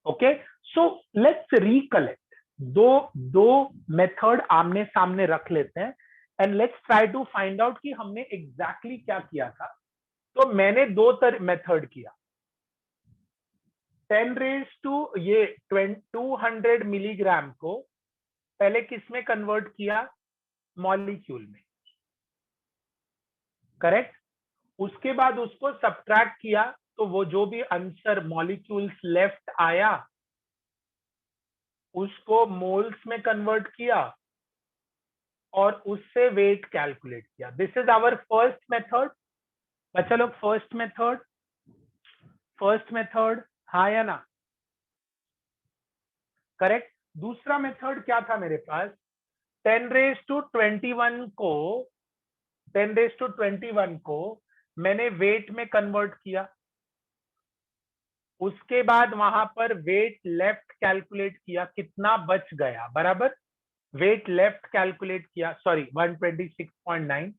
ओके, सो लेट्स रिकलेक्ट, दो मेथड आमने सामने रख लेते हैं and let's try to find out कि हमने एग्जैक्टली क्या किया था। तो मैंने दो मेथड किया, 10 रेज टू ये 200 मिलीग्राम को पहले किस में कन्वर्ट किया, मॉलिक्यूल में, करेक्ट। उसके बाद उसको सब्ट्रैक्ट किया, तो वो जो भी आंसर मॉलिक्यूल्स लेफ्ट आया उसको मोल्स में कन्वर्ट किया और उससे वेट कैलकुलेट किया। This is our first method. बच्चा लोग फर्स्ट मेथड हाँ या ना, करेक्ट। दूसरा मेथड क्या था मेरे पास, 10 रेज टू 21 को मैंने वेट में कन्वर्ट किया, उसके बाद वहां पर वेट लेफ्ट कैलकुलेट किया, कितना बच गया, बराबर वेट लेफ्ट कैलकुलेट किया, सॉरी 126.9,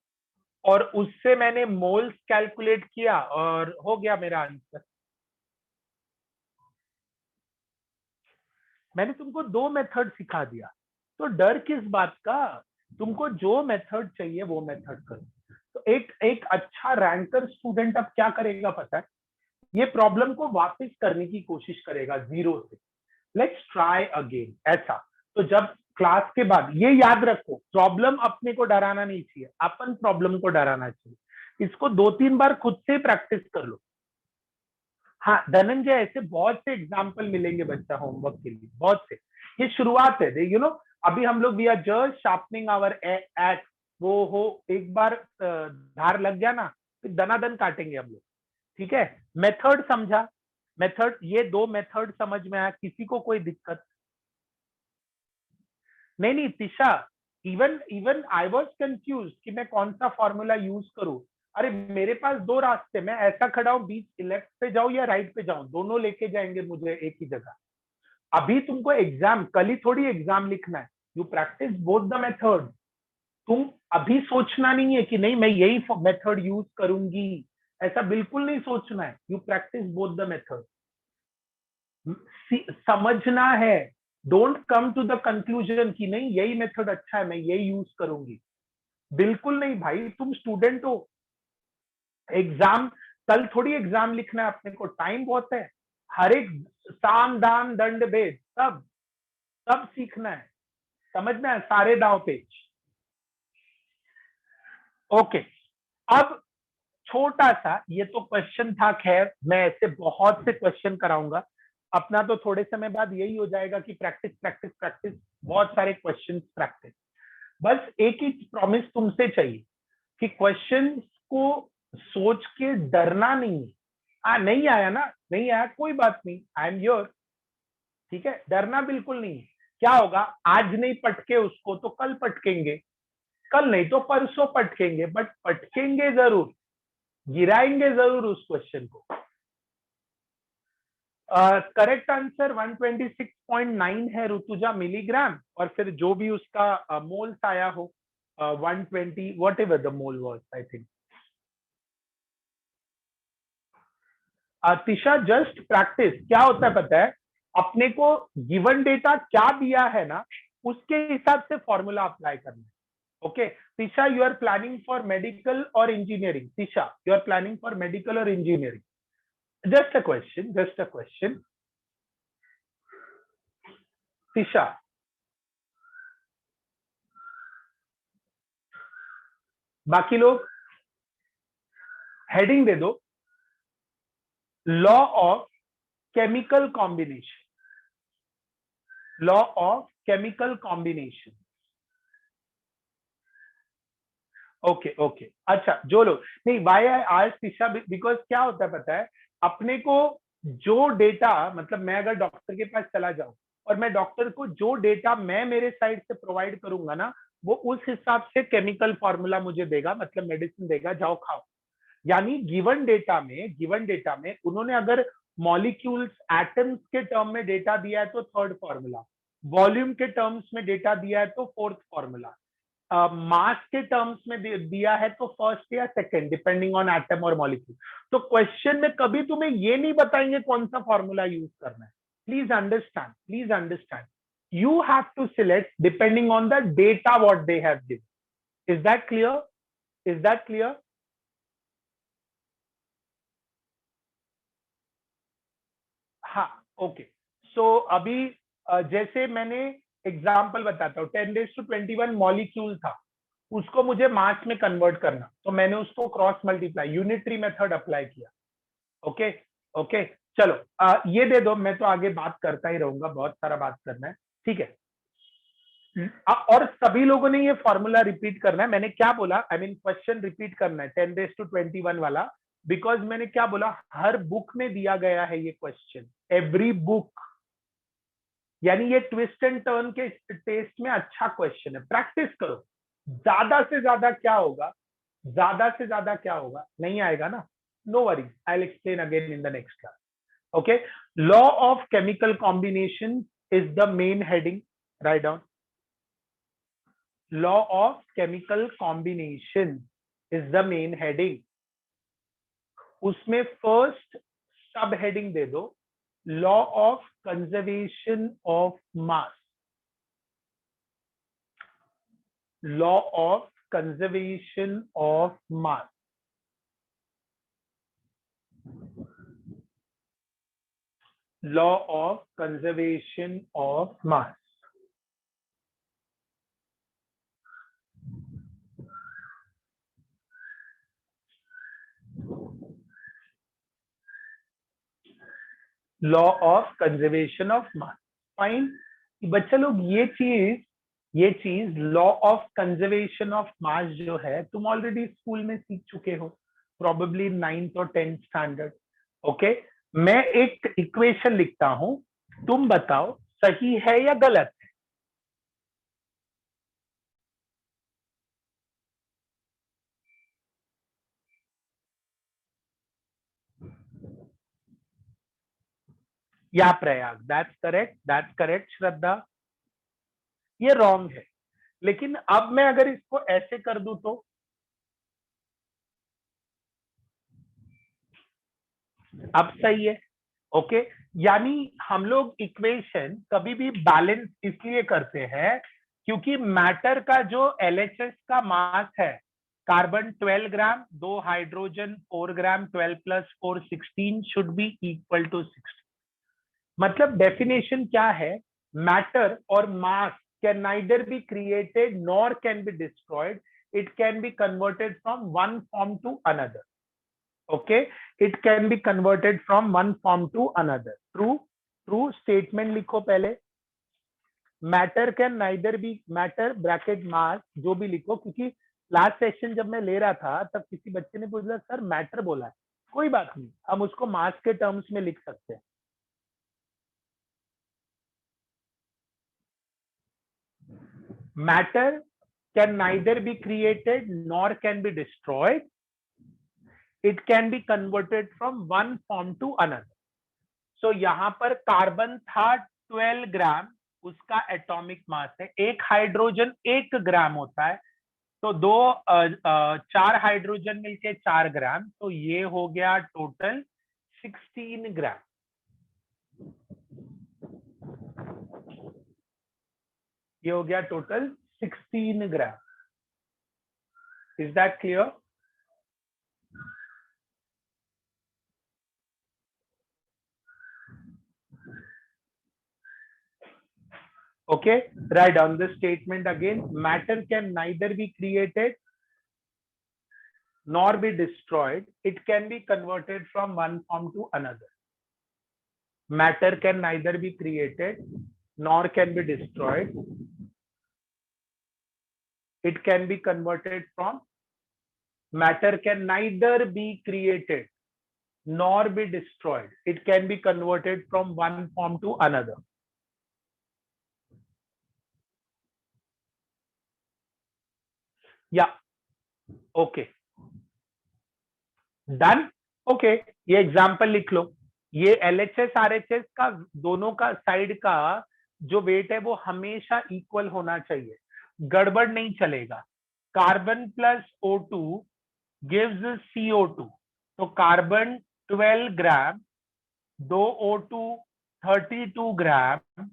और उससे मैंने मोल्स कैलकुलेट किया और हो गया मेरा आंसर। मैंने तुमको दो मेथड सिखा दिया, तो डर किस बात का, तुमको जो मेथड चाहिए वो मेथड करो। तो एक अच्छा रैंकर स्टूडेंट अब क्या करेगा पता है, ये प्रॉब्लम को वापस करने की कोशिश करेगा जीरो से, लेट्स ट्राई अगेन, ऐसा। तो जब क्लास के बाद ये याद रखो, प्रॉब्लम अपने को डराना नहीं चाहिए, अपन प्रॉब्लम को डराना चाहिए। इसको 2-3 बार खुद से प्रैक्टिस कर लो। हाँ धनंजय, ऐसे बहुत से एग्जाम्पल मिलेंगे बच्चा होमवर्क के लिए, बहुत से। ये शुरुआत है, यू नो, अभी हम लोग we are just sharpening our act, वो हो एक बार धार लग गया ना, फिर दनादन काटेंगे हम लोग, ठीक है। मेथड समझा, मेथड, ये दो मेथड समझ में आया, किसी को कोई दिक्कत नहीं Tisha, even I was confuse कि मैं कौन सा फॉर्मूला यूज करूं। अरे मेरे पास दो रास्ते, मैं ऐसा खड़ा हूं, बीच लेफ्ट पे जाऊं या राइट पे जाऊं, दोनों लेके जाएंगे मुझे एक ही जगह। अभी तुमको एग्जाम, कल ही थोड़ी एग्जाम लिखना है, you practice both the method. तुम अभी सोचना नहीं है कि नहीं मैं यही मेथड यूज करूंगी, ऐसा बिल्कुल नहीं सोचना है। You practice both the method, समझना है। Don't come to the conclusion कि नहीं यही मेथड अच्छा है, मैं यही यूज करूंगी, बिल्कुल नहीं भाई। तुम स्टूडेंट हो, एग्जाम कल थोड़ी एग्जाम लिखना है अपने को, टाइम बहुत है। हर एक साम दाम दंड भेद सब सीखना है, समझ में है, सारे दाव पेच। ओके, अब छोटा सा ये तो क्वेश्चन था, खैर मैं ऐसे बहुत से क्वेश्चन कराऊंगा। अपना तो थोड़े समय बाद यही हो जाएगा कि प्रैक्टिस प्रैक्टिस प्रैक्टिस, बहुत सारे क्वेश्चन प्रैक्टिस। बस एक ही प्रॉमिस तुमसे चाहिए कि क्वेश्चन को सोच के डरना नहीं है। नहीं आया ना, नहीं आया कोई बात नहीं, आई एम योर, ठीक है, डरना बिल्कुल नहीं है। क्या होगा, आज नहीं पटके उसको तो कल पटकेंगे, कल नहीं तो परसों पटकेंगे, बट पटकेंगे जरूर, गिराएंगे जरूर उस क्वेश्चन को। करेक्ट आंसर 126.9 है ऋतुजा, मिलीग्राम, और फिर जो भी उसका मोल्स आया हो 120 what ever the mole was, I think. Tisha just practice, क्या होता है पता है, अपने को गिवन डेटा क्या दिया है ना, उसके हिसाब से फॉर्मूला अप्लाई करना है। Okay Tisha, you are planning for medical और engineering, Tisha you are planning for medical और engineering, just a question, Tisha, बाकी लोग हेडिंग दे दो, law of chemical combination, law of chemical combination. Okay okay, अच्छा जो लोग नहीं, वाई आई आज दिशा, बिकॉज क्या होता है पता है, अपने को जो डेटा, मतलब मैं अगर डॉक्टर के पास चला जाऊं और मैं डॉक्टर को जो डेटा मैं मेरे साइड से प्रोवाइड करूंगा ना, वो उस हिसाब से केमिकल फॉर्मूला मुझे देगा, मतलब मेडिसिन देगा, जाओ खाओ। यानी गिवन डेटा में उन्होंने अगर मॉलिक्यूल्स एटम्स के टर्म में डेटा दिया है तो थर्ड फॉर्मूला, वॉल्यूम के टर्म्स में डेटा दिया है तो फोर्थ फॉर्मूला, मास के टर्म्स में दिया है तो फर्स्ट या सेकंड, डिपेंडिंग ऑन एटम और मॉलिक्यूल। तो क्वेश्चन में कभी तुम्हें ये नहीं बताएंगे कौन सा फॉर्मूला यूज करना है। Please understand, you have to select depending on the data what they have given. Is that clear? हाँ, ओके। सो अभी जैसे मैंने एग्जाम्पल बताता हूँ, 10⁻21 मॉलिक्यूल था, उसको मुझे मास में कन्वर्ट करना, तो मैंने उसको cross multiply unitary method apply किया। ओके ओके, चलो ये दे दो, मैं तो आगे बात करता ही रहूंगा, बहुत सारा बात करना है, ठीक है। और सभी लोगों ने ये फॉर्मूला रिपीट करना है। मैंने क्या बोला, आई मीन क्वेश्चन रिपीट करना है 10⁻21 वाला, बिकॉज मैंने क्या बोला, हर बुक में दिया गया है ये क्वेश्चन, एवरी बुक। यानी ये ट्विस्ट एंड टर्न के टेस्ट में अच्छा क्वेश्चन है, प्रैक्टिस करो। ज्यादा से ज्यादा क्या होगा, नहीं आएगा ना, no worry, I will explain again in the next class. Okay, law of chemical combination is the main heading, right down. Law of chemical combination is the main heading. उसमें फर्स्ट सब हेडिंग दे दो, law of conservation of mass, law of conservation of mass. Law of conservation of mass. Law of conservation of mass, fine. बच्चा लोग ये चीज law of conservation of mass जो है, तुम ऑलरेडी स्कूल में सीख चुके हो, प्रोबेबली 9th और 10th स्टैंडर्ड। ओके, मैं एक इक्वेशन लिखता हूं, तुम बताओ सही है या गलत है। या प्रयाग, दैट्स करेक्ट श्रद्धा, ये रॉन्ग है। लेकिन अब मैं अगर इसको ऐसे कर दूं तो अब सही है। ओके, यानी हम लोग इक्वेशन कभी भी बैलेंस इसलिए करते हैं क्योंकि मैटर का जो LHS का मास है, carbon 12 gram, 2 hydrogen 4 gram, 12 + 4 16 should be equal to 60। मतलब डेफिनेशन क्या है, मैटर और mass can neither be created nor can be destroyed, it can be converted from one form to another. Okay, it can be converted from one form to another. True statement लिखो पहले। matter can neither be, matter bracket mass जो भी लिखो, क्योंकि last session जब मैं ले रहा था तब किसी बच्चे ने पूछा सर मैटर बोला है, कोई बात नहीं, हम उसको मास के टर्म्स में लिख सकते हैं। matter can neither be created nor can be destroyed, it can be converted from one form to another. So यहाँ पर कार्बन था 12 ग्राम, उसका एटॉमिक मास है, एक हाइड्रोजन 1 ग्राम होता है, तो 4 हाइड्रोजन मिलके 4 ग्राम, तो ये हो गया टोटल 16 ग्राम। ये हो गया total 16 gram. Is that clear? Okay, write down the statement again. Matter can neither be created nor be destroyed. It can be converted from one form to another. Matter can neither be created nor can be destroyed. It can be converted from, matter can neither be created nor be destroyed. It can be converted from one form to another. Yeah. Okay. Done. Okay, ये example लिख लो. ये LHS RHS का दोनों का side का जो wait है वो हमेशा इक्वल होना चाहिए, गड़बड़ नहीं चलेगा. Carbon plus O2 gives CO2. तो कार्बन 12 ग्राम, 2 O2 32 ग्राम,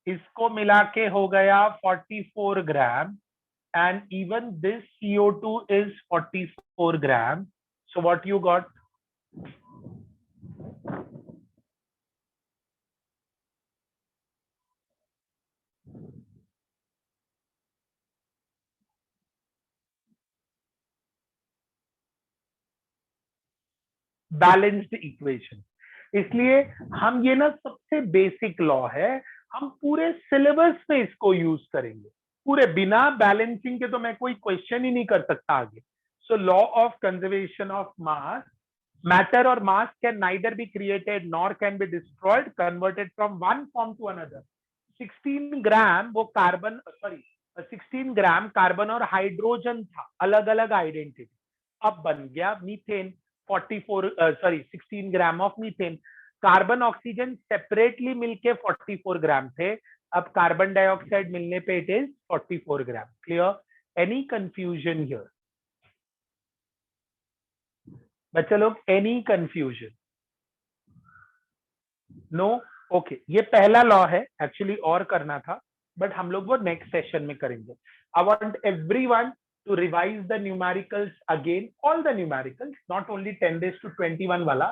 इसको मिला के हो गया 44 ग्राम. And even this CO2 is 44 grams. So what you got? Balanced equation. इसलिए हम ये ना सबसे बेसिक लॉ है, हम पूरे सिलेबस में इसको यूज करेंगे. पूरे बिना बैलेंसिंग के तो मैं कोई क्वेश्चन ही नहीं कर सकता आगे. So law of conservation of mass. Matter or mass can neither be created nor can be destroyed, converted from one form to another. 16 ग्राम वो कार्बन, सॉरी 16 ग्राम कार्बन और हाइड्रोजन था, अलग अलग आइडेंटिटी. अब बन गया methane 44, sorry 16 gram of methane. Carbon oxygen separately मिलके 44 ग्राम थे, अब कार्बन डाइऑक्साइड मिलने पे it is 44 gram. Clear? Any confusion here बच्चे लोग? Any confusion? नो. ओके, ये पहला लॉ है, एक्चुअली और करना था बट हम लोग वो नेक्स्ट सेशन में करेंगे. I want everyone to revise the numericals again, all the numericals, not only 10⁻21 वाला,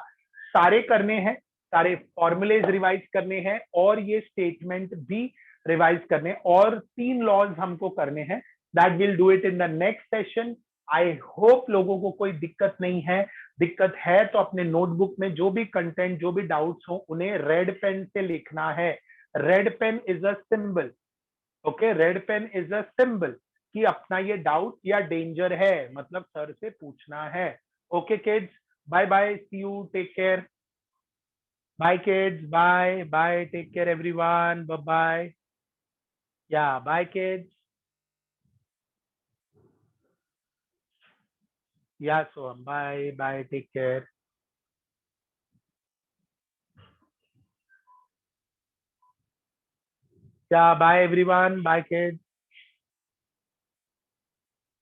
सारे करने हैं, सारे फॉर्मुलेज रिवाइज करने हैं और ये स्टेटमेंट भी रिवाइज करने, और 3 लॉज हमको करने हैं. That will do it in the next session. I hope लोगों को कोई दिक्कत नहीं है. दिक्कत है तो अपने नोटबुक में जो भी कंटेंट, जो भी डाउट्स हो, उन्हें रेड पेन से लिखना है. Red pen is a symbol. Okay, red pen is a symbol कि अपना ये डाउट या डेंजर है, मतलब सर से पूछना है. Okay kids, bye bye, see you, take care. Bye kids, bye bye, take care everyone, bye bye. Yeah bye kids. Yeah, so bye bye, take care. Yeah, bye everyone, bye kids.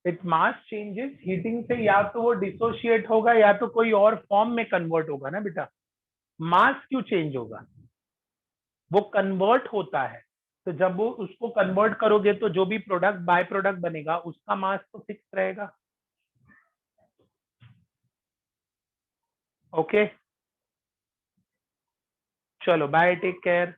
It mass changes, heating से या तो वो dissociate होगा या तो कोई और form में कन्वर्ट होगा ना बेटा. मास क्यों चेंज होगा? वो कन्वर्ट होता है, तो जब वो उसको कन्वर्ट करोगे तो जो भी प्रोडक्ट, बाय प्रोडक्ट बनेगा, उसका मास तो फिक्स रहेगा. ओके, चलो बाय, टेक केयर.